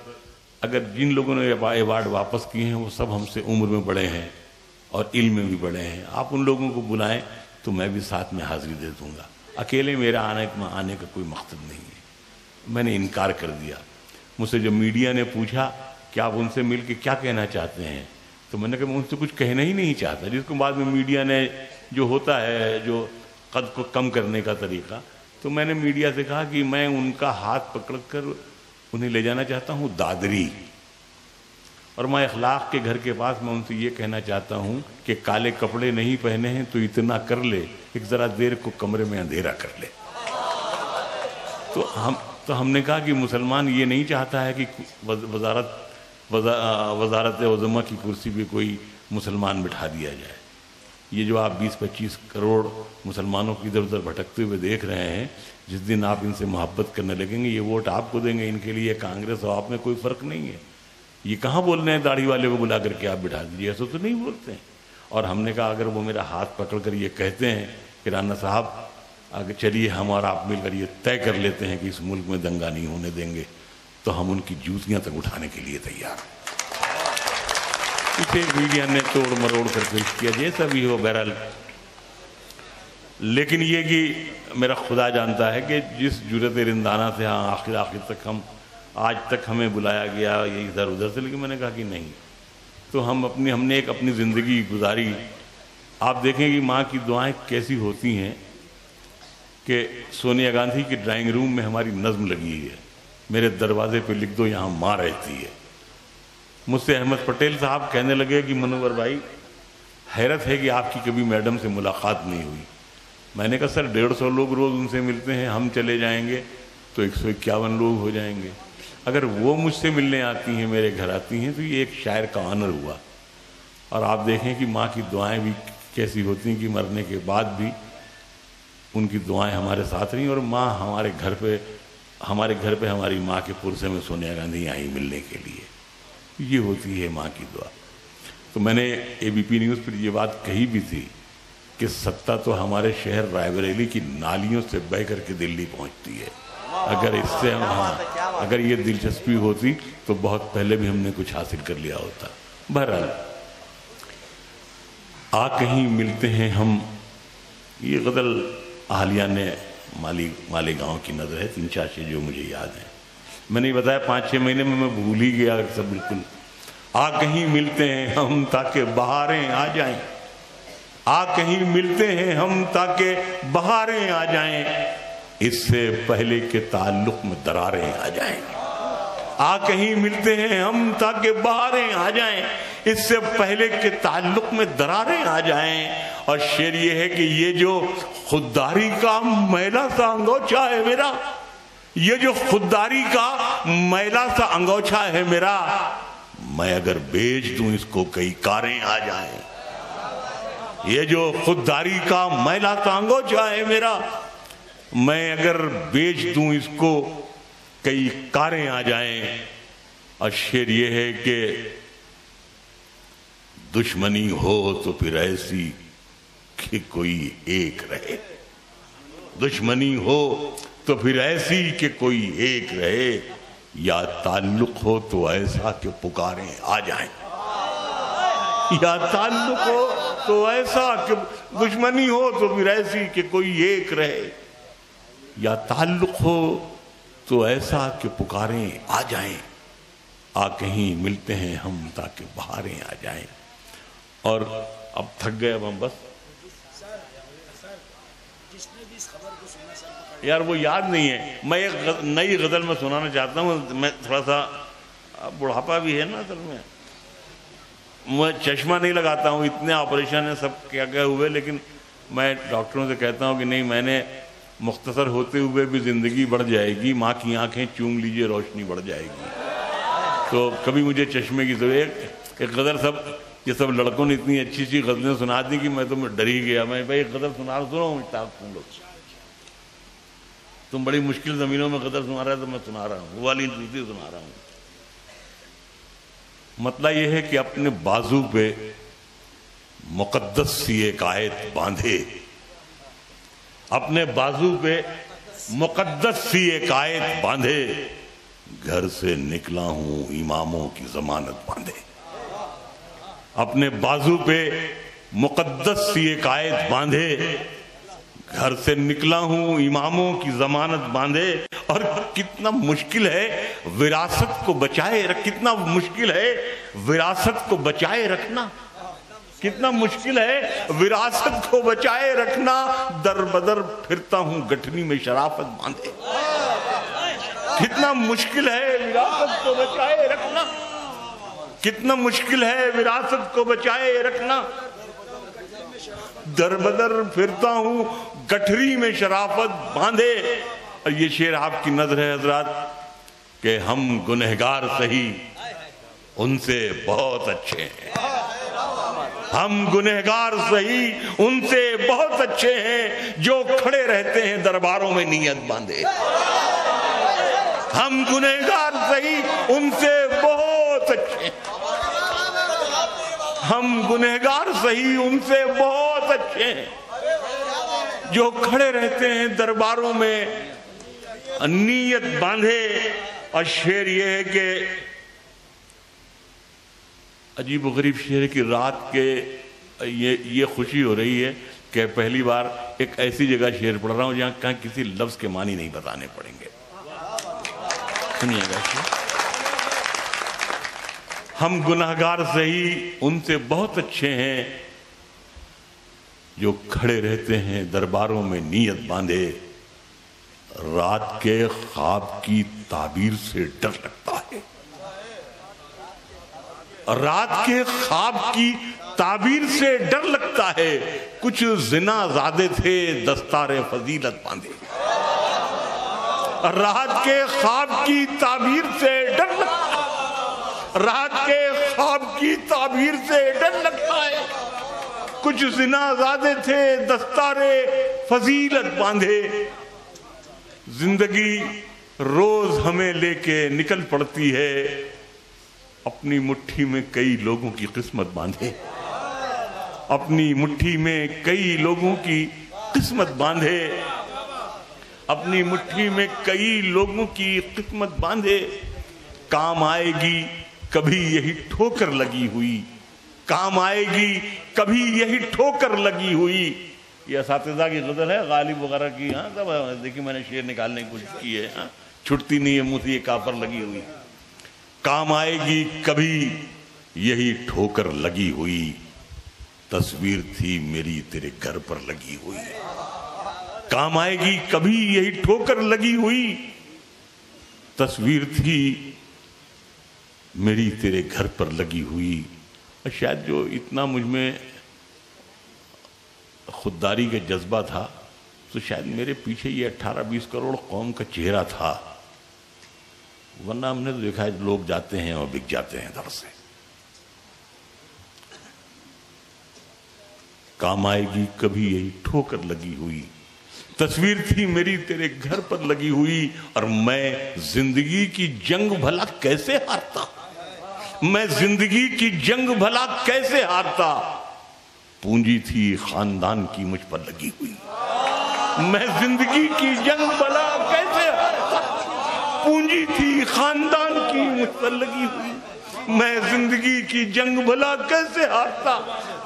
اگر جن لوگوں نے ایوارڈ واپس کیے ہیں وہ سب ہم سے عمر میں بڑے ہیں اور علم میں بھی بڑے ہیں. آپ ان لوگوں کو بلائیں تو میں بھی ساتھ میں حاضری دے دوں گا. اکیلے میرا آنے کا کوئی مقصد نہیں ہے. میں نے انکار کر دیا. مجھ سے جب میڈیا نے پوچھا کہ آپ ان سے مل کے کیا کہنا چاہتے ہیں تو میں نے کہا میں ان سے کچھ کہنا ہی نہیں چاہتا. جس کو بعد میں میڈیا نے جو ہوتا ہے جو قد کو کم کرنے کا طریقہ، تو میں نے میڈیا سے کہا کہ میں ان کا ہاتھ پکڑ کر انہیں لے جانا چاہتا ہوں دادری. اور میں اخلاق کے گھر کے پاس میں ان سے یہ کہنا چاہتا ہوں کہ کالے کپڑے نہیں پہنے ہیں تو اتنا کر لے ایک ذرا دیر کو کمرے میں اندھیرا کر لے. تو ہم نے کہا کہ مسلمان یہ نہیں چاہتا ہے کہ وزارت عظمہ کی کرسی پہ کوئی مسلمان بٹھا دیا جائے. یہ جو آپ 20-25 کروڑ مسلمانوں کی ادھر ادھر بھٹکتے ہوئے دیکھ رہے ہیں، جس دن آپ ان سے محبت کرنے لگیں گے یہ ووٹ آپ کو دیں گے. ان کے لیے کانگریس اور آپ میں کوئی فرق نہیں ہے. یہ کہاں بول رہے ہیں داڑھی والے کو بلا کر کے آپ بٹھا دیجیے، ایسا تو نہیں بولتے ہیں. اور ہم نے کہا اگر وہ میرا ہاتھ پکڑ کر یہ کہتے ہیں کہ رانا صاحب اگر چلیے ہم اور آپ مل کر یہ طے کر لیتے ہیں کہ اس ملک میں دنگا نہیں ہونے دیں گے، تو ہم ان کی جوتیاں تک اٹھانے کے لیے تیار ہیں. اسے میڈیا نے توڑ مروڑ کر پیش کیا جیسا بھی ہو. بہرحال لیکن یہ کہ میرا خدا جانتا ہے کہ جس جرأت رندانہ سے آخر تک آج تک ہمیں بلایا گیا یہ ادھر ادھر سے، لیکن میں نے کہا کہ نہیں. تو ہم نے ایک اپنی زندگی گزاری. آپ دیکھیں کہ ماں کی دعائیں کیسی ہوتی ہیں کہ سونیا گاندھی کی ڈرائنگ روم میں ہماری نظم لگی ہے، میرے دروازے پہ لکھ دو یہاں ماں رہتی ہے. مجھ سے احمد پٹیل صاحب کہنے لگے کہ منور بھائی حیرت ہے کہ آپ کی کبھی میڈم سے ملاقات نہیں ہوئی. میں نے کہا سر 150 لوگ روز ان سے ملتے ہیں، ہم چلے جائیں گے تو 151 لوگ ہو جائیں گے. اگر وہ مجھ سے ملنے آتی ہیں، میرے گھر آتی ہیں، تو یہ ایک شاعر کا آنر ہوا. اور آپ دیکھیں کہ ماں کی دعائیں بھی کیسی ہوتی ہیں کہ مرنے کے بعد بھی ان کی دعائیں ہمارے ساتھ رہیں. اور ماں ہمارے گھر پہ ہماری ماں کے پرسے میں سونیا گاندھی آئی ملنے کے لیے. یہ ہوتی ہے ماں کی دعا. تو میں نے ABP نیوز پر یہ بات کہی بھی تھی کہ ستا تو ہمارے شہر رائے بریلی کی نالیوں سے بہ کر کے دلی پہنچتی ہے. اگر اس سے اگر یہ دلچسپی ہوتی تو بہت پہلے بھی ہم نے کچھ حاصل کر لیا ہوتا. بہرحال آ کہیں ملتے ہیں ہم، یہ غزل اہلیہ نے مالیگاؤں کی نظر ہے. 3-4 چیزیں جو مجھے یاد ہیں، میں نے بتایا 5-6 مہینے میں بھول ہی گیا سب بالکل. آ کہیں ملتے ہیں ہم تاکہ بہاریں آ جائیں، آ کہیں ملتے ہیں ہم تاکہ بہاریں آ جائیں، اس سے پہلے کے تعلق میں دراریں آ جائیں. آ کہیں ملتے ہیں ہم تاکہ بہاریں آ جائیں، اس سے پہلے کے تعلق میں دراریں آ جائیں. اور شعر یہ ہے کہ یہ جو خودداری کا میلا سا انگوچھا ہے میرا، یہ جو خودداری کا میلا سا انگوچھا ہے میرا، میں اگر بیچ دوں اس کو کئی کاریں آ جائیں. یہ جو خودداری کا میلا سا انگوچھا ہے میرا، میں اگر بیچ دوں اس کو کئی کاریں آ جائیں. اور شعر یہ ہے کہ دشمنی ہو تو پھر ایسی کہ کوئی ایک رہے، دشمنی ہو تو پھر ایسی کہ کوئی ایک رہے، یا تعلق ہو تو ایسا کہ پکاریں آ جائیں. یا تعلق ہو تو ایسا کہ دشمنی ہو تو پھر ایسی کہ کوئی ایک رہے، یا تعلق ہو تو ایسا کہ پکاریں آ جائیں. آ کہیں ملتے ہیں ہم تاکہ بہاریں آ جائیں. اور اب تھک گئے اب ہم بس. یار وہ یاد نہیں ہے. میں ایک نئی غزل میں سنانا چاہتا ہوں. میں تھوڑا سا بڑھاپا بھی ہے نا اصل میں، میں چشمہ نہیں لگاتا ہوں، اتنے آپریشن ہیں سب کیا کیا ہوئے، لیکن میں ڈاکٹروں سے کہتا ہوں کہ نہیں، میں نے مختصر ہوتے ہوئے بھی زندگی بڑھ جائے گی، ماں کی آنکھیں چوم لیجئے روشنی بڑھ جائے گی. تو کبھی مجھے چشمے کی ضرورت. ایک غزل سب یہ سب لڑکوں نے اتنی اچھی اچھی غزلیں سنا دی کہ میں تو ڈر ہی گیا. میں بھائی ایک غزل سنا رہا ہوں، سن لو. تم بڑی مشکل زمینوں میں غزل سنا رہا ہے تو میں سنا رہا ہوں، وہ والی دوسری سنا رہا ہوں. مطلب یہ ہے کہ اپنے بازو پہ مقدس سی ایک آیت باندھے، اپنے بازو پہ مقدس سی ایک آیت باندھے، گھر سے نکلا ہوں اماموں کی ضمانت باندھے. اپنے بازو پہ مقدس سی ایک آیت باندھے، گھر سے نکلا ہوں اماموں کی ضمانت باندھے. اور کتنا مشکل ہے وراثت کو بچائے کتنا مشکل ہے وراثت کو بچائے رکھنا، کتنا مشکل ہے وراثت کو بچائے رکھنا. در بدر پھرتا ہوں گٹھنی میں شرافت باندھے. کتنا مشکل ہے وراثت کو بچائے رکھنا، کتنا مشکل ہے وراثت کو بچائے رکھنا. در بدر پھرتا ہوں گٹھری میں شرافت باندھے. اور یہ شعر آپ کی نظر ہے حضرات کہ ہم گنہگار سہی ان سے بہت اچھے ہیں، ہم گنہگار سہی ان سے بہت اچھے ہیں، جو کھڑے رہتے ہیں درباروں میں نیت باندھے. ہم گنہگار سہی ان سے بہت اچھے ہیں، ہم گنہگار سہی ان سے بہت اچھے ہیں، جو کھڑے رہتے ہیں درباروں میں نیت باندھے. اور شعر یہ ہے کہ عجیب و غریب شعر ہے کہ رات کے یہ خوشی ہو رہی ہے کہ پہلی بار ایک ایسی جگہ شعر پڑھ رہا ہوں جہاں کہیں کسی لفظ کے معنی نہیں بتانے پڑیں گے. سنیے گا شعر. ہم گناہگار سہی ان سے بہت اچھے ہیں، جو کھڑے رہتے ہیں درباروں میں نیت باندھے. رات کے خواب کی تعبیر سے ڈر لگتا ہے، رات کے خواب کی تعبیر سے ڈر لگتا ہے. کچھ زنا زادے تھے دستار فضیلت باندھے. رات کے خواب کی تعبیر سے ڈر لگتا ہے، رات کے خواب کی تعبیر سے ڈر لگتا ہے. کچھ زنا زادے تھے دستار فضیلت باندھے. زندگی روز ہمیں لے کے نکل پڑتی ہے، اپنی مٹھی میں کئی لوگوں کی قسمت باندھے. اپنی مٹھی میں کئی لوگوں کی قسمت باندھے، اپنی مٹھی میں کئی لوگوں کی قسمت باندھے، کام آئے گی کبھی یہی ٹھوکر لگی ہوئی، کام آئے گی کبھی یہی ٹھوکر لگی ہوئی۔ یہ اساتذہ کی غزل ہے، غالب وغیرہ کی۔ ہاں تب دیکھیے میں نے شعر نکالنے کی کوشش کی ہے، چھٹتی نہیں ہے منہ سے یہ کافر لگی ہوئی۔ کام آئے گی کبھی یہی ٹھوکر لگی ہوئی، تصویر تھی میری تیرے گھر پر لگی ہوئی۔ کام آئے گی کبھی یہی ٹھوکر لگی ہوئی، تصویر تھی میری تیرے گھر پر لگی ہوئی۔ شاید جو اتنا مجھ میں خودداری کا جذبہ تھا تو شاید میرے پیچھے یہ 18-20 کروڑ قوم کا چہرہ تھا، ورنہ ہم نے تو دیکھا ہے لوگ جاتے ہیں اور بک جاتے ہیں در سے۔ کام آئے گی کبھی یہی ٹھوکر لگی ہوئی، تصویر تھی میری تیرے گھر پر لگی ہوئی، اور میں زندگی کی جنگ بھلا کیسے ہارتا، میں زندگی کی جنگ بھلا کیسے ہارتا، پونجی تھی خاندان کی مجھ پر لگی ہوئی۔ میں زندگی کی جنگ بھلا کیسے ہارتا، پونجی تھی خاندان کی مجھ پر لگی ہوئی۔ میں زندگی کی جنگ بھلا کیسے ہارتا،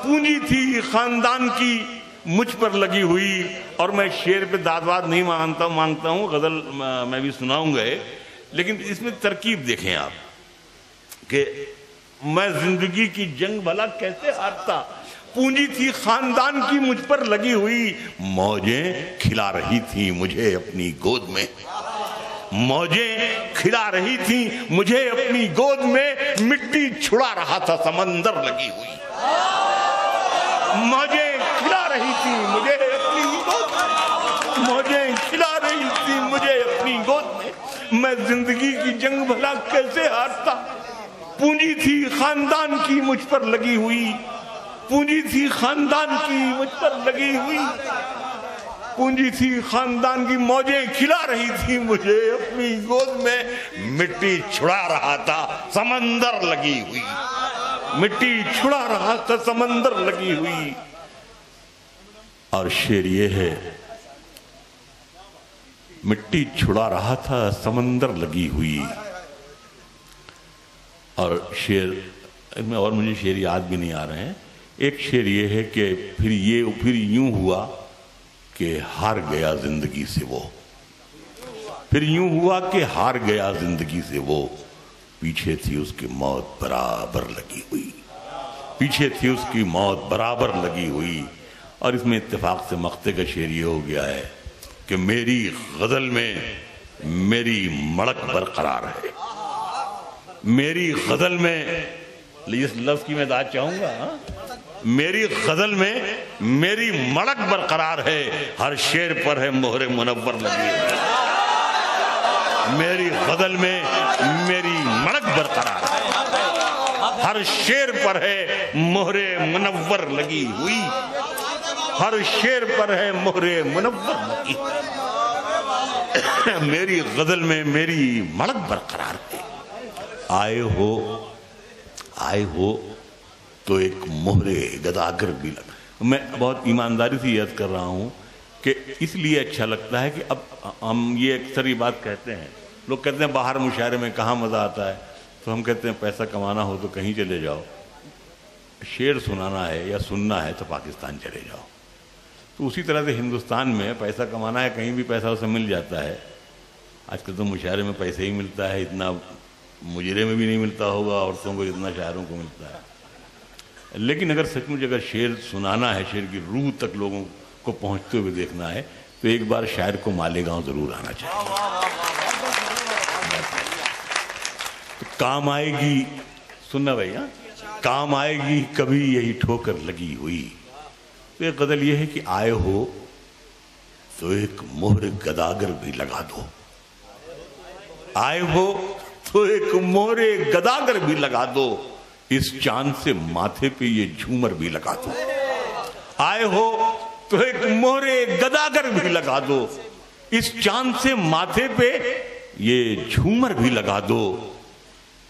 پونجی تھی خاندان کی مجھ پر لگی ہوئی۔ اور میں شعر پہ داد واد نہیں مانگتا ہوں، غزل میں بھی سناؤں گا، لیکن اس میں ترکیب دیکھیں آپ کہ میں زندگی کی جنگ بھلا کیسے ہارتا، پونجی تھی خاندان کی مجھ پر لگی ہوئی۔ موجیں کھلا رہی تھیں مجھے اپنی گود میں، موجیں کھلا رہی تھیں مجھے اپنی گود میں، مٹی چھڑا رہا تھا سمندر لگی ہوئی۔ موجیں کھلا رہی تھیں مجھے اپنی گود میں، موجیں کھلا رہی تھیں مجھے اپنی گود میں زندگی کی جنگ بھلا کیسے ہارتا، پونجی تھی خاندان کی مجھ پر لگی ہوئی، پونجی تھی خاندان کی مجھ پر لگی ہوئی، پونجی تھی خاندان کی۔ موجیں کھلا رہی تھی مجھے اپنی گود میں، مٹی چھڑا رہا تھا سمندر لگی ہوئی، مٹی چھڑا رہا تھا سمندر لگی ہوئی۔ اور شعر یہ ہے، مٹی چھڑا رہا تھا سمندر لگی ہوئی۔ اور شعر میں اور مجھے شعر یاد بھی نہیں آ رہے ہیں۔ ایک شعر یہ ہے کہ پھر یوں ہوا کہ ہار گیا زندگی سے وہ، پھر یوں ہوا کہ ہار گیا زندگی سے وہ، پیچھے تھی اس کی موت برابر لگی ہوئی، پیچھے تھی اس کی موت برابر لگی ہوئی۔ اور اس میں اتفاق سے مقطع کا شعر یہ ہو گیا ہے کہ میری غزل میں میری مڑک برقرار ہے، میری غزل میں، اس لفظ کی میں داد چاہوں گا، میری غزل میں میری مڑک برقرار ہے، ہر شعر پر ہے مہر منور لگی ہوئی۔ میری غزل میں میری مڑک برقرار ہے، ہر شعر پر ہے مہر منور لگی ہوئی، ہر شعر پر ہے مہر منور لگی ہوئی۔ میری غزل میں میری مڑک برقرار ہے، آئے ہو تو ایک مہر گداگر بھی لگا۔ میں بہت ایمانداری سے یاد کر رہا ہوں کہ اس لیے اچھا لگتا ہے کہ اب ہم یہ اکثر یہ بات کہتے ہیں، لوگ کہتے ہیں باہر مشاعرے میں کہاں مزہ آتا ہے، تو ہم کہتے ہیں پیسہ کمانا ہو تو کہیں چلے جاؤ، شعر سنانا ہے یا سننا ہے تو پاکستان چلے جاؤ۔ تو اسی طرح سے ہندوستان میں پیسہ کمانا ہے، کہیں بھی پیسہ اسے مل جاتا ہے۔ آج کل تو مشاعرے میں پیسے ہی ملتا ہے، اتنا مجرے میں بھی نہیں ملتا ہوگا عورتوں کو جتنا شاعروں کو ملتا ہے۔ لیکن اگر سچ مجھ اگر شعر سنانا ہے، شعر کی روح تک لوگوں کو پہنچتے ہوئے دیکھنا ہے، تو ایک بار شاعر کو مالیگاؤں ضرور آنا چاہیے۔ تو کام آئے گی، سننا بھائی، کام آئے گی کبھی یہی ٹھوکر لگی ہوئی۔ تو ایک غزل یہ ہے کہ آئے ہو تو ایک مہر گداگر بھی لگا دو، آئے ہو تو ایک مہر گداگر بھی لگا دو، اس چاند سے ماتھے پہ یہ جھومر بھی لگا دو، آئے ہو تو ایک مہر گداگر بھی لگا دو، اس چاند سے ماتھے پہ یہ جھومر بھی لگا دو،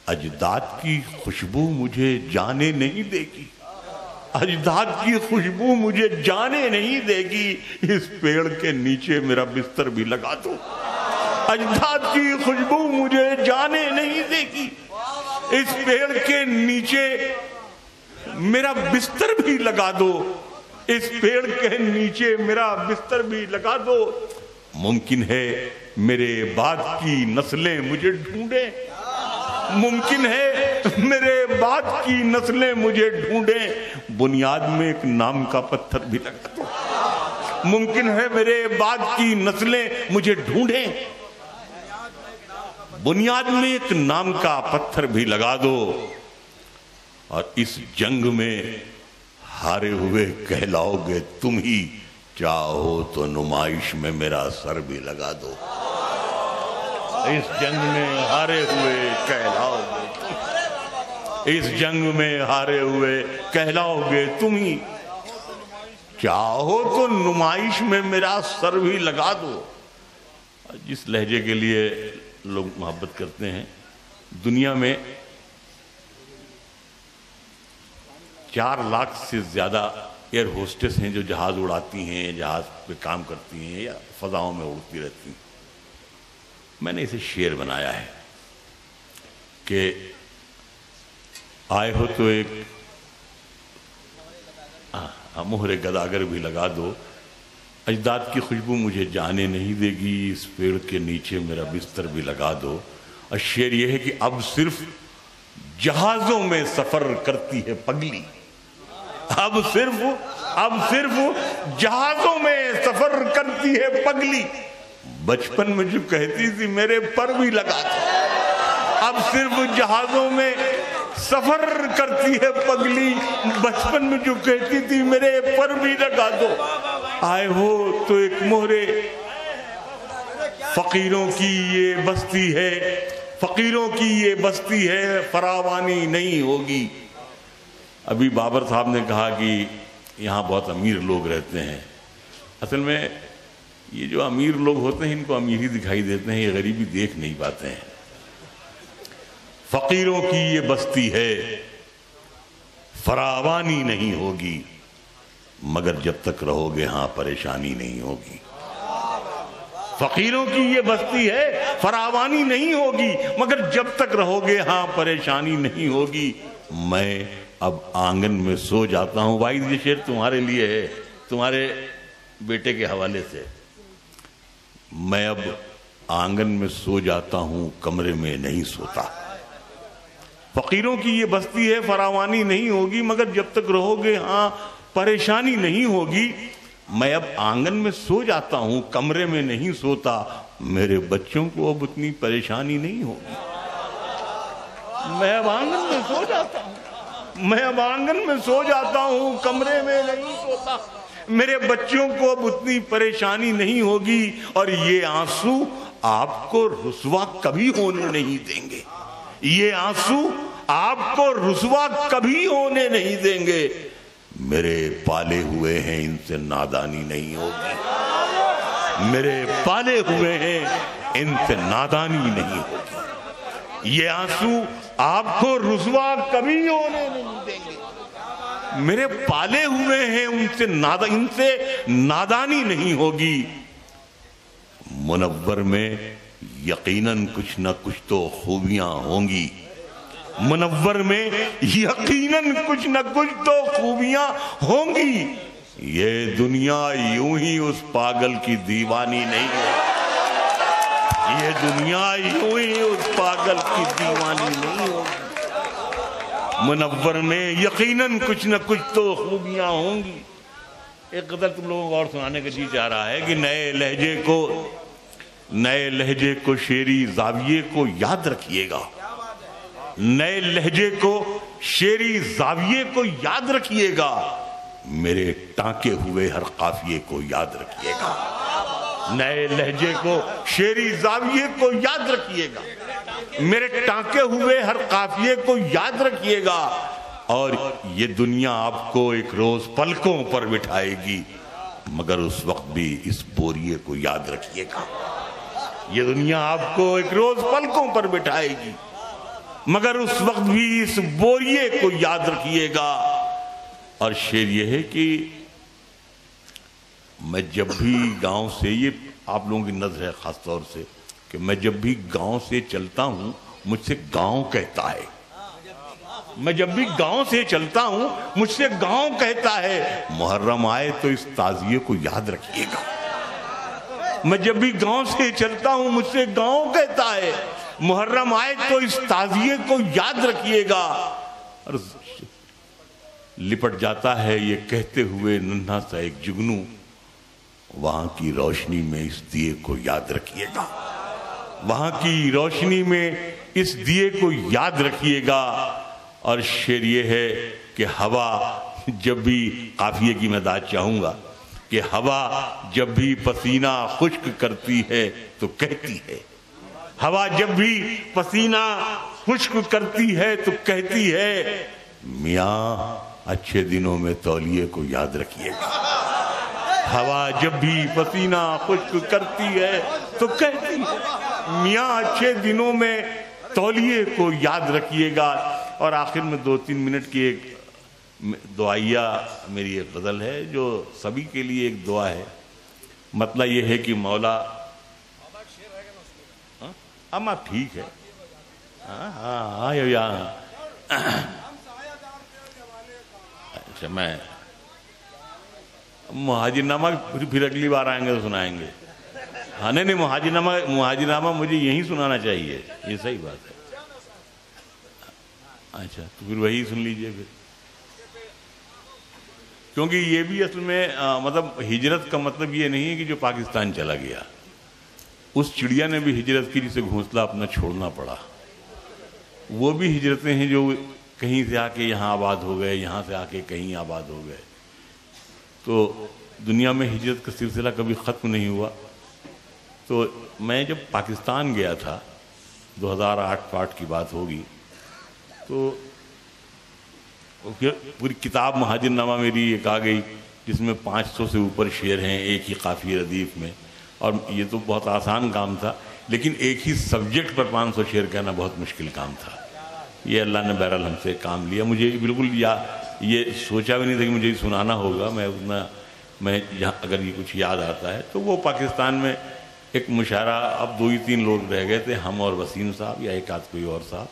اجداد کی خوشبو مجھے جانے نہیں دے گی، اجداد کی خوشبو مجھے جانے نہیں دے گی، اس پیڑ کے نیچے میرا بستر بھی لگا دو۔ اجداد کی خوشبو مجھے جانے نہیں دے گی، اس پیڑ کے نیچے میرا بستر بھی لگا دو، اس پیڑ کے نیچے میرا بستر بھی لگا دو۔ ممکن ہے میرے بعد کی نسلیں مجھے ڈھونڈیں، ممکن ہے میرے بعد کی نسلیں مجھے ڈھونڈیں، بنیاد میں ایک نام کا پتھر بھی لگا دو۔ ممکن ہے میرے بعد کی نسلیں مجھے ڈھونڈیں، بنیاد میں ایک نام کا پتھر بھی لگا دو، اور اس جنگ میں ہارے ہوئے کہلاؤ گے تم ہی، چاہو تو نمائش میں میرا سر بھی لگا دو۔ اس جنگ میں ہارے ہوئے کہلاؤ گے، اس جنگ میں ہارے ہوئے کہلاؤ گے تم ہی، چاہو تو نمائش میں میرا سر بھی لگا دو۔ جس لہجے کے لیے لوگ محبت کرتے ہیں، دنیا میں 4 لاکھ سے زیادہ ایئر ہوسٹس ہیں جو جہاز اڑاتی ہیں، جہاز پہ کام کرتی ہیں یا فضاؤں میں اڑتی رہتی ہیں۔ میں نے اسے شعر بنایا ہے کہ آئے ہو تو ایک مہر گداگر بھی لگا دو، اجداد کی خوشبو مجھے جانے نہیں دے گی، اس پیڑ کے نیچے میرا بستر بھی لگا دو۔ اور شعر یہ ہے کہ اب صرف جہازوں میں سفر کرتی ہے پگلی، اب صرف جہازوں میں سفر کرتی ہے پگلی، بچپن میں جو کہتی تھی میرے پر بھی لگا دو۔ اب صرف جہازوں میں سفر کرتی ہے پگلی، بچپن میں جو کہتی تھی میرے پر بھی لگا دو۔ آئے ہو تو ایک مہرے، فقیروں کی یہ بستی ہے، فقیروں کی یہ بستی ہے، فراوانی نہیں ہوگی۔ ابھی بابر صاحب نے کہا کہ یہاں بہت امیر لوگ رہتے ہیں، اصل میں یہ جو امیر لوگ ہوتے ہیں ان کو امیر ہی دکھائی دیتے ہیں، یہ غریبی دیکھ نہیں پاتے ہیں۔ فقیروں کی یہ بستی ہے، فراوانی نہیں ہوگی، مگر جب تک رہو گے ہاں پریشانی نہیں ہوگی۔ فقیروں کی یہ بستی ہے، فراوانی نہیں ہوگی، مگر جب تک رہو گے ہاں پریشانی نہیں ہوگی۔ میں اب آنگن میں سو جاتا ہوں، واحد یہ شعر تمہارے لیے ہے، تمہارے بیٹے کے حوالے سے۔ میں اب آنگن میں سو جاتا ہوں، کمرے میں نہیں سوتا۔ فقیروں کی یہ بستی ہے، فراوانی نہیں ہوگی، مگر جب تک رہو گے ہاں پریشانی نہیں ہوگی۔ میں اب آنگن میں سو جاتا ہوں، کمرے میں نہیں سوتا، میرے بچوں کو اب اتنی پریشانی نہیں ہوگی۔ میں اب آنگن میں سو جاتا ہوں، میں اب آنگن میں سو جاتا ہوں، کمرے میں نہیں سوتا، میرے بچوں کو اب اتنی پریشانی نہیں ہوگی، اور یہ آنسو آپ کو رسوا کبھی ہونے نہیں دیں گے، یہ آنسو آپ کو رسوا کبھی ہونے نہیں دیں گے۔ میرے پالے ہوئے ہیں، ان سے نادانی نہیں ہوگی، میرے پالے ہوئے ہیں، ان سے نادانی نہیں ہوگی۔ یہ آنسو آپ کو رسوا کبھی ہونے نہیں دیں گے، میرے پالے ہوئے ہیں، ان سے نادانی نہیں ہوگی۔ منور میں یقیناً کچھ نہ کچھ تو خوبیاں ہوں گی، منور میں یقیناً کچھ نہ کچھ تو خوبیاں ہوں گی۔ یہ دنیا یوں ہی اس پاگل کی دیوانی نہیں ہے، یہ دنیا یوں ہی اس پاگل کی دیوانی نہیں ہوگی۔ منور میں یقیناً کچھ نہ کچھ تو خوبیاں ہوں گی۔ ایک قدر تم لوگوں کو اور سنانے کا جی چاہ رہا ہے کہ نئے لہجے کو شعری زاویے کو یاد رکھیے گا، نئے لہجے کو شعری زاویے کو یاد رکھیے گا، میرے ٹانکے ہوئے ہر قافیے کو یاد رکھیے گا، نئے لہجے کو شعری زاویے کو یاد رکھیے گا، میرے ٹانکے ہوئے ہر قافیے کو یاد رکھیے گا۔ اور یہ دنیا آپ کو ایک روز پلکوں پر بٹھائے گی، مگر اس وقت بھی اس بوریے کو یاد رکھیے گا۔ یہ دنیا آپ کو ایک روز پلکوں پر بٹھائے گی، مگر اس وقت بھی اس بوریے کو یاد رکھیے گا۔ اور شعر یہ ہے کہ میں جب بھی گاؤں سے، یہ آپ لوگوں کی نظر ہے خاص طور سے، کہ میں جب بھی گاؤں سے چلتا ہوں مجھ سے گاؤں کہتا ہے، میں جب بھی گاؤں سے چلتا ہوں مجھ سے گاؤں کہتا ہے محرم آئے تو اس تعزیے کو یاد رکھیے گا. میں جب بھی گاؤں سے چلتا ہوں مجھ سے گاؤں کہتا ہے محرم آئے تو اس تعزیے کو یاد رکھیے گا. اور لپٹ جاتا ہے یہ کہتے ہوئے ننھا سا ایک جگنو، وہاں کی روشنی میں اس دیے کو یاد رکھیے گا، وہاں کی روشنی میں اس دیے کو یاد رکھیے گا. اور شعر یہ ہے کہ ہوا جب بھی، قافیے کی میں داد چاہوں گا، کہ ہوا جب بھی پسینہ خشک کرتی ہے تو کہتی ہے، ہوا جب بھی پسینہ خشک کرتی ہے تو کہتی ہے میاں اچھے دنوں میں تولیے کو یاد رکھیے گا. ہوا جب بھی پسینہ خشک کرتی ہے تو کہتی ہے میاں اچھے دنوں میں تولیے کو یاد رکھیے گا. اور آخر میں 2-3 منٹ کی ایک دعائیہ میری ایک غزل ہے جو سبھی کے لیے ایک دعا ہے. مطلب یہ ہے کہ مولا، اما ٹھیک ہے، اچھا میں مہاجر نامہ پھر اگلی بار آئیں گے تو سنائیں گے. ہاں نہیں مہاجر نامہ مجھے یہیں سنانا چاہیے، یہ صحیح بات ہے. اچھا تو پھر وہی سن لیجئے پھر، کیونکہ یہ بھی اصل میں مطلب ہجرت کا مطلب یہ نہیں ہے کہ جو پاکستان چلا گیا، اس چڑیا نے بھی ہجرت کی جسے گھونسلہ اپنا چھوڑنا پڑا. وہ بھی ہجرتیں ہیں جو کہیں سے آ کے یہاں آباد ہو گئے، یہاں سے آ کے کہیں آباد ہو گئے. تو دنیا میں ہجرت کا سلسلہ کبھی ختم نہیں ہوا. تو میں جب پاکستان گیا تھا 2008 کی بات ہوگی، تو پوری کتاب مہاجر نامہ میری ایک آ گئی جس میں 500 سے اوپر شعر ہیں ایک ہی قافیہ ردیف میں. اور یہ تو بہت آسان کام تھا، لیکن ایک ہی سبجیکٹ پر 500 شعر کہنا بہت مشکل کام تھا. یہ اللہ نے بہرحال ہم سے کام لیا. مجھے بالکل یہ سوچا بھی نہیں تھا کہ مجھے سنانا ہوگا. میں اگر یہ کچھ یاد آتا ہے تو وہ پاکستان میں ایک مشاعرہ، اب 2 ہی 3 لوگ رہ گئے تھے، ہم اور وسیم صاحب یا ایک آدھ کوئی اور صاحب.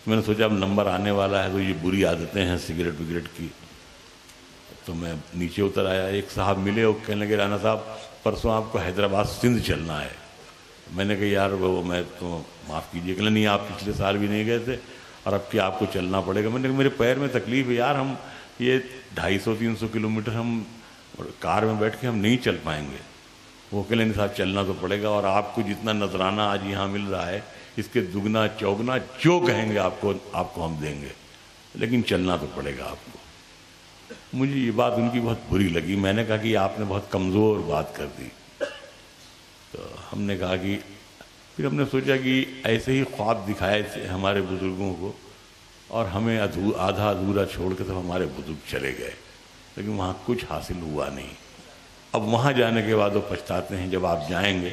میں نے سوچا اب نمبر آنے والا ہے تو یہ بری عادتیں ہیں سگریٹ وگریٹ کی. تو میں نیچے اتر آیا، ایک صاحب ملے اور کہنے لگے رانا صاحب پرسوں آپ کو حیدرآباد سندھ چلنا ہے. میں نے کہا یار وہ میں تو معاف کیجیے، کہ نہیں آپ پچھلے سال بھی نہیں گئے تھے اور اب کہ آپ کو چلنا پڑے گا. میں نے کہا میرے پیر میں تکلیف ہے یار، ہم یہ 250-300 کلومیٹر ہم کار میں بیٹھ کے ہم نہیں چل پائیں گے. وہ کہ نہیں صاحب چلنا تو پڑے گا، اور آپ کو جتنا نذرانہ آج یہاں مل رہا ہے اس کے دگنا چوگنا جو کہیں گے آپ کو ہم دیں گے، لیکن چلنا تو پڑے گا آپ کو. مجھے یہ بات ان کی بہت بری لگی. میں نے کہا کہ آپ نے بہت کمزور بات کر دی. تو ہم نے کہا کہ پھر ہم نے سوچا کہ ایسے ہی خواب دکھائے تھے ہمارے بزرگوں کو، اور ہمیں آدھا ادھورا چھوڑ کے تو ہمارے بزرگ چلے گئے، لیکن وہاں کچھ حاصل ہوا نہیں. اب وہاں جانے کے بعد وہ پچھتاتے ہیں جب آپ جائیں گے.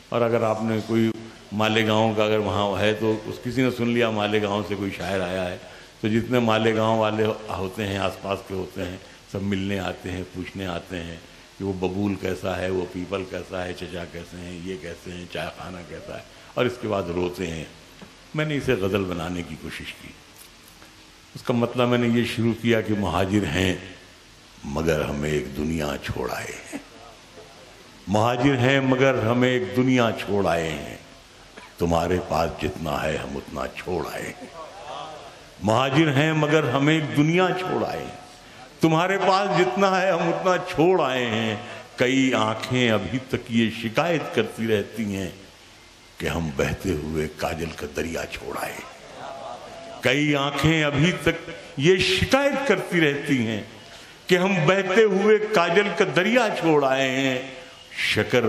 اور اگر آپ نے کوئی مالیگاؤں کا اگر وہاں ہے تو کسی نے سن لیا مالیگاؤں سے کوئی شاعر آیا ہے، تو جتنے مالیگاؤں والے ہوتے ہیں آس پاس کے ہوتے ہیں سب ملنے آتے ہیں، پوچھنے آتے ہیں کہ وہ ببول کیسا ہے، وہ پیپل کیسا ہے، چچا کیسے ہیں، یہ کیسے ہیں، چائے خانہ کیسا ہے، اور اس کے بعد روتے ہیں. میں نے اسے غزل بنانے کی کوشش کی. اس کا مطلب میں نے یہ شروع کیا کہ مہاجر ہیں مگر ہمیں ایک دنیا چھوڑ آئے ہیں، مہاجر ہیں مگر ہمیں ایک دنیا چھوڑ آئے ہیں، تمہارے پاس جتنا ہے ہم اتنا چھوڑ آئے ہیں. مہاجر ہیں مگر ہمیں ایک دنیا چھوڑ آئے ہیں، تمہارے پاس جتنا ہے ہم اتنا چھوڑ آئے ہیں. کئی آنکھیں ابھی تک یہ شکایت کرتی رہتی ہیں کہ ہم بہتے ہوئے کاجل کا دریا چھوڑ آئے. کئی آنکھیں ابھی تک یہ شکایت کرتی رہتی ہیں کہ ہم بہتے ہوئے کاجل کا دریا چھوڑ آئے ہیں. شکر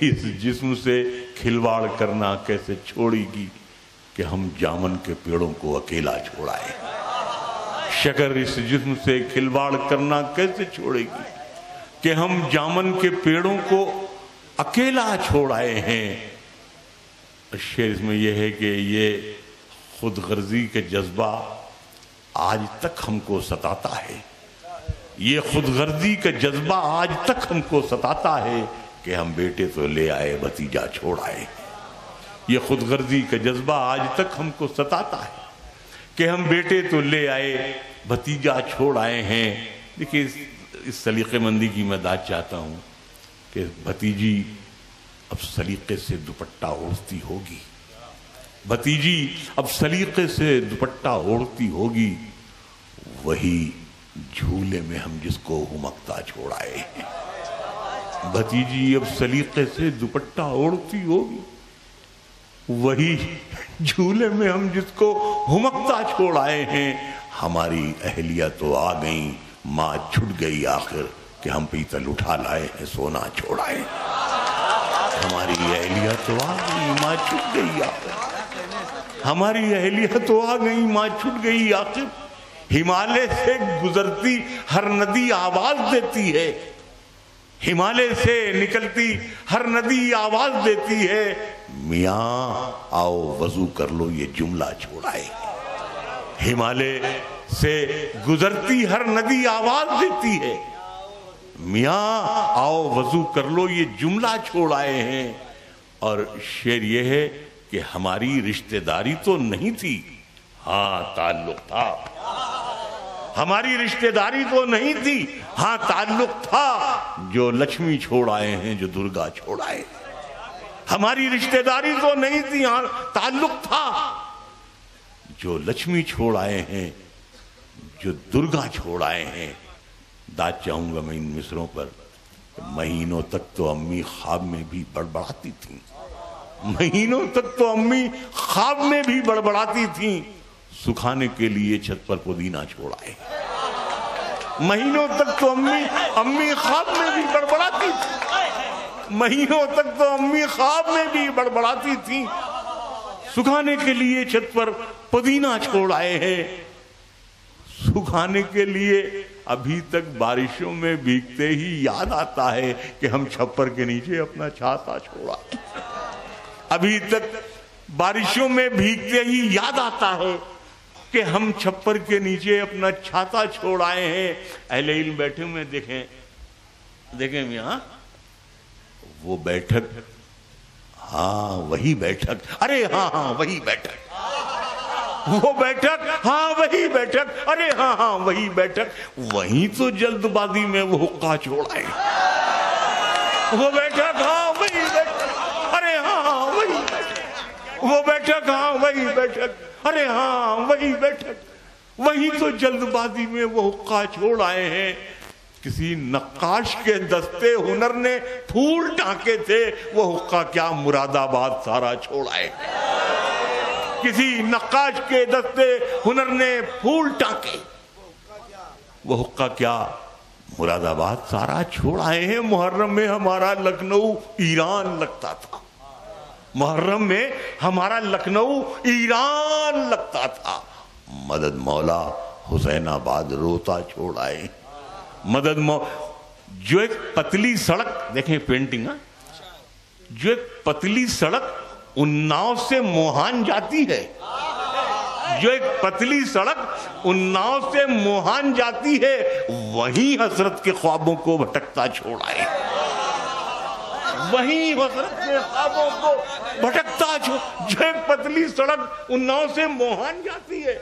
اس جسم سے کھلواڑ کرنا کیسے چھوڑے گی کہ ہم جامن کے پیڑوں کو اکیلا چھوڑ آئے. شکر اس جسم سے کھلواڑ کرنا کیسے چھوڑے گی کہ ہم جامن کے پیڑوں کو اکیلا چھوڑ آئے ہیں. شعر اس میں یہ ہے کہ یہ خود غرضی کے جذبہ آج تک ہم کو ستاتا ہے. یہ خود غرضی کا جذبہ آج تک ہم کو ستاتا ہے کہ ہم بیٹے تو لے آئے بھتیجا چھوڑ آئے. یہ خود غرضی کا جذبہ آج تک ہم کو ستاتا ہے کہ ہم بیٹے تو لے آئے بھتیجا چھوڑ آئے ہیں. دیکھیے اس سلیقے مندی کی میں داد چاہتا ہوں کہ بھتیجی اب سلیقے سے دوپٹہ اوڑھتی ہوگی. بھتیجی اب سلیقے سے دوپٹہ اوڑھتی ہوگی. وہی جھولے میں ہم جس کو ہمکتا چھوڑائے ہیں. بھتیجی اب سلیقے سے دوپٹہ اوڑھتی ہوگی. وہی جھولے میں ہم جس کو ہمکتا چھوڑائے ہیں. ہماری اہلیہ تو آ گئیں ماں چھٹ گئی آخر کہ ہم پیتل اٹھا لائے ہیں سونا چھوڑائے. ہماری اہلیہ تو آ گئی ماں چھٹ گئی آخر. ہماری اہلیہ تو آ گئی ماں چھٹ گئی آخر. ہمالیہ سے گزرتی ہر ندی آواز دیتی ہے. ہمالیہ سے نکلتی ہر ندی آواز دیتی ہے. میاں آؤ وضو کر لو یہ جملہ چھوڑائے. ہمالیہ سے گزرتی ہر ندی آواز دیتی ہے. میاں آؤ وضو کر لو یہ جملہ چھوڑائے ہیں. اور شعر یہ ہے کہ ہماری رشتہ داری تو نہیں تھی, ہاں تعلق تھا. ہماری رشتہ داری تو نہیں تھی, ہاں تعلق تھا. جو لکشمی چھوڑ آئے ہیں جو درگا چھوڑ آئے. ہماری رشتہ داری تو نہیں تھی, ہاں تعلق تھا. جو لکشمی چھوڑ آئے ہیں جو درگا چھوڑ آئے ہیں. داد چاہوں گا میں ان مصروں پر. مہینوں تک تو امی خواب میں بھی بڑبڑاتی تھیں. مہینوں تک تو امی خواب میں بھی بڑبڑاتی تھیں. سکھانے کے لیے چھت پر پودینہ چھوڑ آئے. مہینوں تک تو امی خواب میں بھی بڑبڑاتی تھی. مہینوں تک تو امی خواب میں بھی بڑبڑاتی تھی. سکھانے کے لیے چھت پر پودینہ چھوڑ آئے ہیں. سکھانے کے لیے ابھی تک بارشوں میں بھیگتے ہی یاد آتا ہے کہ ہم چھپر کے نیچے اپنا چھاتا چھوڑا. ابھی تک بارشوں میں بھیگتے ہی یاد آتا ہے کہ ہم چھپر کے نیچے اپنا چھاتا چھوڑ آئے ہیں. اہل علم بیٹھے ہوئے دیکھیں میاں وہ بیٹھک, ہاں وہی بیٹھک, ارے ہاں وہی بیٹھک. وہ بیٹھک, ہاں وہی بیٹھک, ارے ہاں وہی بیٹھک. وہیں تو جلد بازی میں وہ حقہ چھوڑ آئے. وہ بیٹھک, ہاں وہی بیٹھک, ارے ہاں وہی بیٹھک. وہ بیٹھک, ہاں وہی بیٹھک, ارے ہاں وہی بیٹھک. وہیں تو جلد بازی میں وہ حقہ چھوڑ آئے ہیں. کسی نقاش کے دستے ہنر نے پھول ٹانکے تھے, وہ حقہ کیا مراد آباد سارا چھوڑ آئے. کسی نقاش کے دستے ہنر نے پھول ٹانکے, وہ حقہ کیا مراد آباد سارا چھوڑ آئے ہیں. محرم میں ہمارا لکھنؤ ایران لگتا تھا. محرم میں ہمارا لکھنؤ ایران لگتا تھا. مدد مولا حسین آباد روتا چھوڑ آئے. مدد جو ایک پتلی سڑک, دیکھیں پینٹنگ, جو ایک پتلی سڑک اناؤ سے موہان جاتی ہے, جو ایک پتلی سڑک اناؤ سے موہان جاتی ہے, وہیں حسرت کے خوابوں کو بھٹکتا چھوڑ آئے. وہیں حسرت کے خوابوں کو بھٹکتا جو ایک پتلی سڑک اناؤ سے موہان جاتی ہے,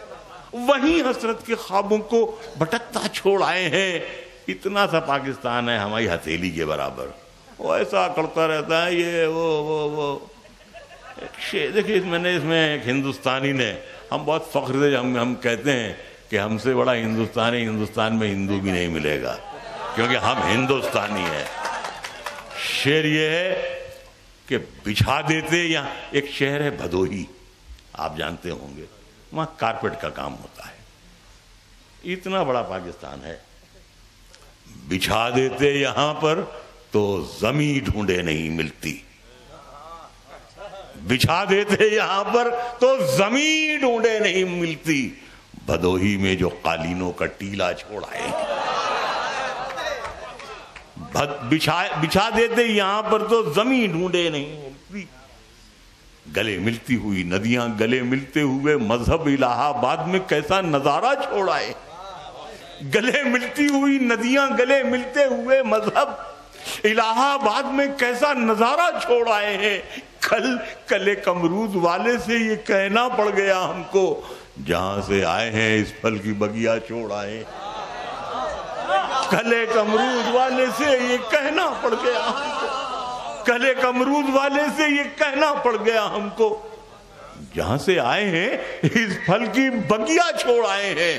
وہیں حسرت کے خوابوں کو بھٹکتا چھوڑ آئے ہیں. اتنا سا پاکستان ہے ہماری ہتھیلی کے برابر, وہ ایسا کرتا رہتا ہے یہ وہ. دیکھیے میں نے اس میں ایک ہندوستانی نے, ہم بہت فخر سے ہم کہتے ہیں کہ ہم سے بڑا ہندوستانی ہندوستان میں ہندو بھی نہیں ملے گا, کیونکہ ہم ہندوستانی ہیں. شعر یہ ہے کہ بچھا دیتے. یہاں ایک شہر ہے بھدوہی, آپ جانتے ہوں گے, وہاں کارپیٹ کا کام ہوتا ہے. اتنا بڑا پاکستان ہے. بچھا دیتے یہاں پر تو زمین ڈھونڈے نہیں ملتی. بچھا دیتے یہاں پر تو زمین ڈھونڈے نہیں ملتی. بھدوہی میں جو قالینوں کا ٹیلا چھوڑ آئے. بچھا دیتے یہاں پر تو زمین ڈھونڈے نہیں ملتی. گلے ملتی ہوئی ندیاں, گلے ملتے ہوئے مذہب الہ آباد میں کیسا نظارہ چھوڑ آئے. گلے ملتی ہوئی ندیاں، گلے ملتے ہوئے مذہب، الہ آباد میں کیسا نظارہ چھوڑ آئے ہیں. کل کمرود والے سے یہ کہنا پڑ گیا ہم کو، جہاں سے آئے ہیں اس پھل کی بگیا چھوڑ آئے. کلے کمرود والے سے یہ کہنا پڑ گیا ہم کو، کلے کمرود والے سے یہ کہنا پڑ گیا ہم کو، جہاں سے آئے ہیں اس پھل کی بگیا چھوڑ آئے ہیں.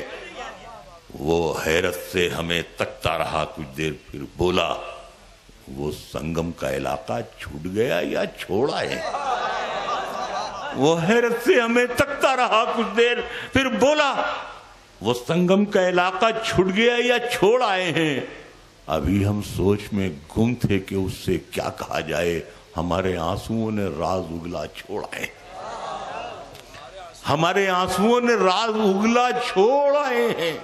وہ حیرت سے ہمیں تکتا رہا کچھ دیر، پھر بولا وہ سنگم کا علاقہ چھوٹ گیا یا چھوڑ آئے. وہ حیرت سے ہمیں تکتا رہا کچھ دیر، پھر بولا وہ سنگم کا علاقہ چھوٹ گیا یا چھوڑ آئے ہیں. ابھی ہم سوچ میں گم تھے کہ اس سے کیا کہا جائے، ہمارے آنسوؤں نے راز اگلا چھوڑ آئے. ہمارے آنسوؤں نے راز اگلا چھوڑ آئے ہیں.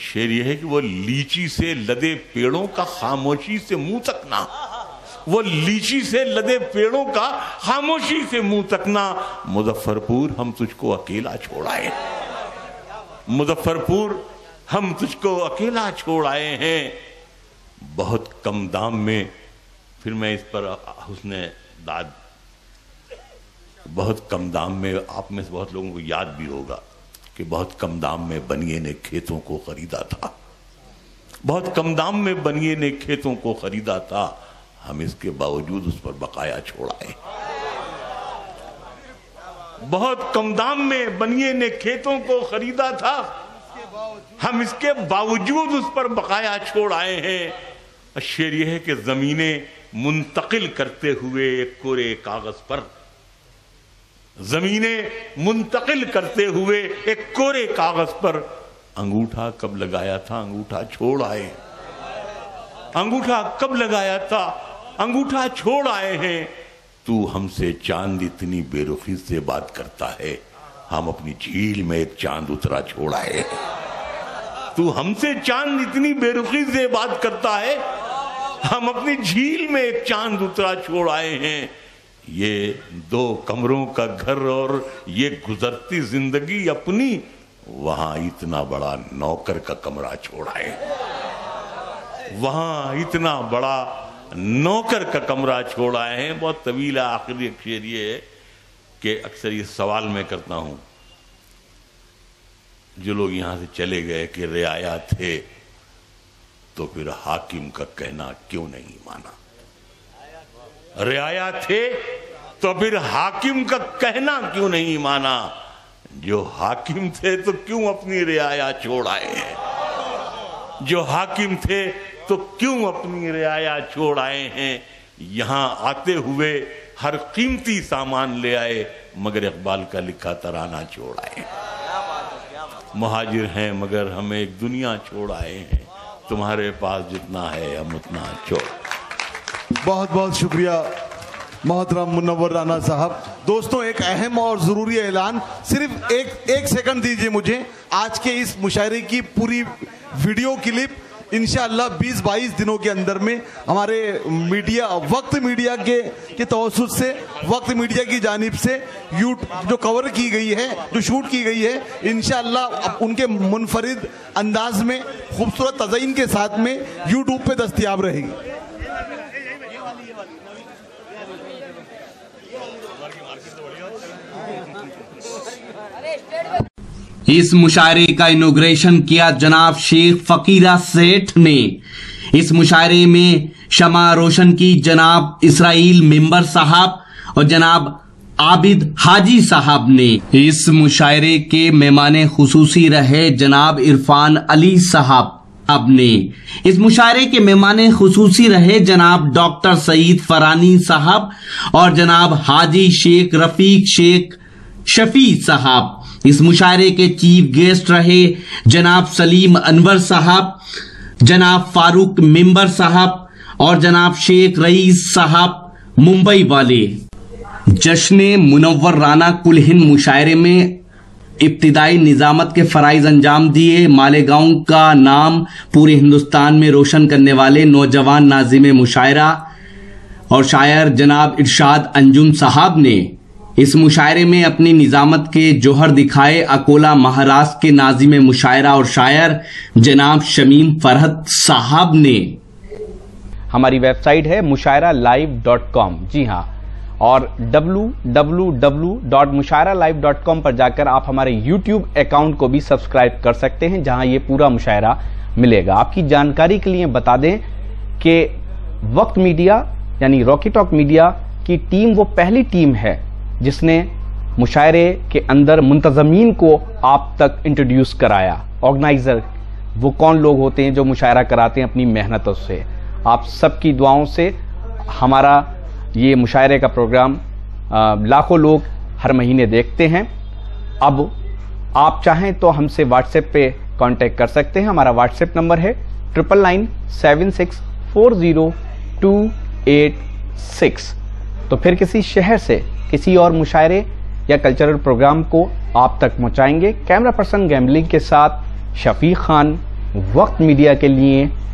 شعر یہ ہے کہ وہ لیچی سے لدے پیڑوں کا خاموشی سے منہ تکنا، وہ لیچی سے لدے پیڑوں کا خاموشی سے منہ تکنا. مظفر پور ہم تجھ کو اکیلا چھوڑ آئے، مظفر پور ہم تجھ کو اکیلا چھوڑ آئے ہیں. بہت کم دام میں، پھر میں اس پر حسن داد، بہت کم دام میں، آپ میں سے بہت لوگوں کو یاد بھی ہوگا کہ بہت کم دام میں بنیے نے کھیتوں کو خریدا تھا، بہت کم دام میں بنیے نے کھیتوں کو خریدا تھا. ہم اس کے باوجود اس پر بقایا چھوڑ آئے. بہت کم دام میں بنیے نے کھیتوں کو خریدا تھا، ہم اس کے باوجود اس پر بقایا چھوڑ آئے ہیں. شعر یہ ہے کہ زمینیں منتقل کرتے ہوئے ایک کورے کاغذ پر، زمینیں منتقل کرتے ہوئے ایک کورے کاغذ پر، انگوٹھا کب لگایا تھا انگوٹھا چھوڑ آئے. انگوٹھا کب لگایا تھا انگوٹھا چھوڑ آئے ہیں. تو ہم سے چاند اتنی بے رخی سے بات کرتا ہے، ہم اپنی جھیل میں ایک چاند اترا چھوڑ آئے. تو ہم سے چاند اتنی بے رخی سے بات کرتا ہے، ہم اپنی جھیل میں ایک چاند اترا چھوڑ آئے ہیں. یہ 2 کمروں کا گھر اور یہ گزرتی زندگی اپنی، وہاں اتنا بڑا نوکر کا کمرہ چھوڑ آئے. وہاں اتنا بڑا نوکر کا کمرہ چھوڑ آئے ہیں. بہت طویل ہے. آخری ایک شعر یہ ہے کہ اکثر یہ سوال میں کرتا ہوں، جو لوگ یہاں سے چلے گئے کہ رعایا تھے تو پھر حاکم کا کہنا کیوں نہیں مانا؟ رعایا تھے تو پھر حاکم کا کہنا کیوں نہیں مانا؟ جو حاکم تھے تو کیوں اپنی رعایا چھوڑ آئے ہیں؟ جو حاکم تھے تو کیوں اپنی رعایا چھوڑ آئے ہیں؟ یہاں آتے ہوئے ہر قیمتی سامان لے آئے، مگر اقبال کا لکھا ترانہ چھوڑ آئے. مہاجر ہیں مگر ہمیں ایک دنیا چھوڑ آئے ہیں، تمہارے پاس جتنا ہے ہم اتنا چھوڑ. بہت بہت شکریہ محترم منور رانا صاحب. دوستوں ایک اہم اور ضروری اعلان، صرف ایک سیکنڈ دیجئے مجھے. آج کے اس مشاعرے کی پوری ویڈیو کلپ انشاءاللہ 20-22 دنوں کے اندر میں ہمارے میڈیا، وقت میڈیا کے توسط سے، وقت میڈیا کی جانب سے جو کور کی گئی ہے، جو شوٹ کی گئی ہے، انشاءاللہ ان کے منفرد انداز میں خوبصورت تزئین کے ساتھ میں یوٹیوب پہ دستیاب رہے گی. اس مشاعرے کا انوگریشن کیا جناب شیخ فقیرہ سیٹھ نے. اس مشاعرے میں شمع روشن کی جناب اسرائیل ممبر صاحب اور جناب عابد حاجی صاحب نے. اس مشاعرے کے مہمان خصوصی رہے جناب عرفان علی صاحب نے. اس مشاعرے کے مہمان خصوصی رہے جناب ڈاکٹر سعید فرانی صاحب اور جناب حاجی شیخ رفیق شیخ شفیع صاحب. اس مشاعرے کے چیف گیسٹ رہے جناب سلیم انور صاحب، جناب فاروق ممبر صاحب اور جناب شیخ رئیس صاحب ممبئی والے. جشن منور رانا کل ہند مشاعرے میں ابتدائی نظامت کے فرائض انجام دیے. مالیگاؤں کا نام پورے ہندوستان میں روشن کرنے والے نوجوان ناظم مشاعرہ اور شاعر جناب ارشاد انجم صاحب نے اس مشاعرے میں اپنی نظامت کے جوہر دکھائے اکولا مہاراشٹر کے ناظم مشاعرہ اور شاعر جناب شمیم فرحت صاحب نے. ہماری ویب سائٹ ہے mushairalive.com. جی ہاں، اور www.mushairalive.com پر جا کر آپ ہمارے YouTube اکاؤنٹ کو بھی سبسکرائب کر سکتے ہیں، جہاں یہ پورا مشاعرہ ملے گا. آپ کی جانکاری کے لیے بتا دیں کہ وقت میڈیا یعنی راکی ٹاک میڈیا کی ٹیم وہ پہلی ٹیم ہے جس نے مشاعرے کے اندر منتظمین کو آپ تک انٹروڈیوس کرایا. آرگنائزر وہ کون لوگ ہوتے ہیں جو مشاعرہ کراتے ہیں اپنی محنتوں سے. آپ سب کی دعاؤں سے ہمارا یہ مشاعرے کا پروگرام لاکھوں لوگ ہر مہینے دیکھتے ہیں. اب آپ چاہیں تو ہم سے واٹس ایپ پہ کانٹیکٹ کر سکتے ہیں. ہمارا واٹس ایپ نمبر ہے 9997640286. تو پھر کسی شہر سے کسی اور مشاعرے یا کلچرل پروگرام کو آپ تک پہنچائیں گے. کیمرہ پرسن گیمبلنگ کے ساتھ شفیق خان، وقت میڈیا کے لیے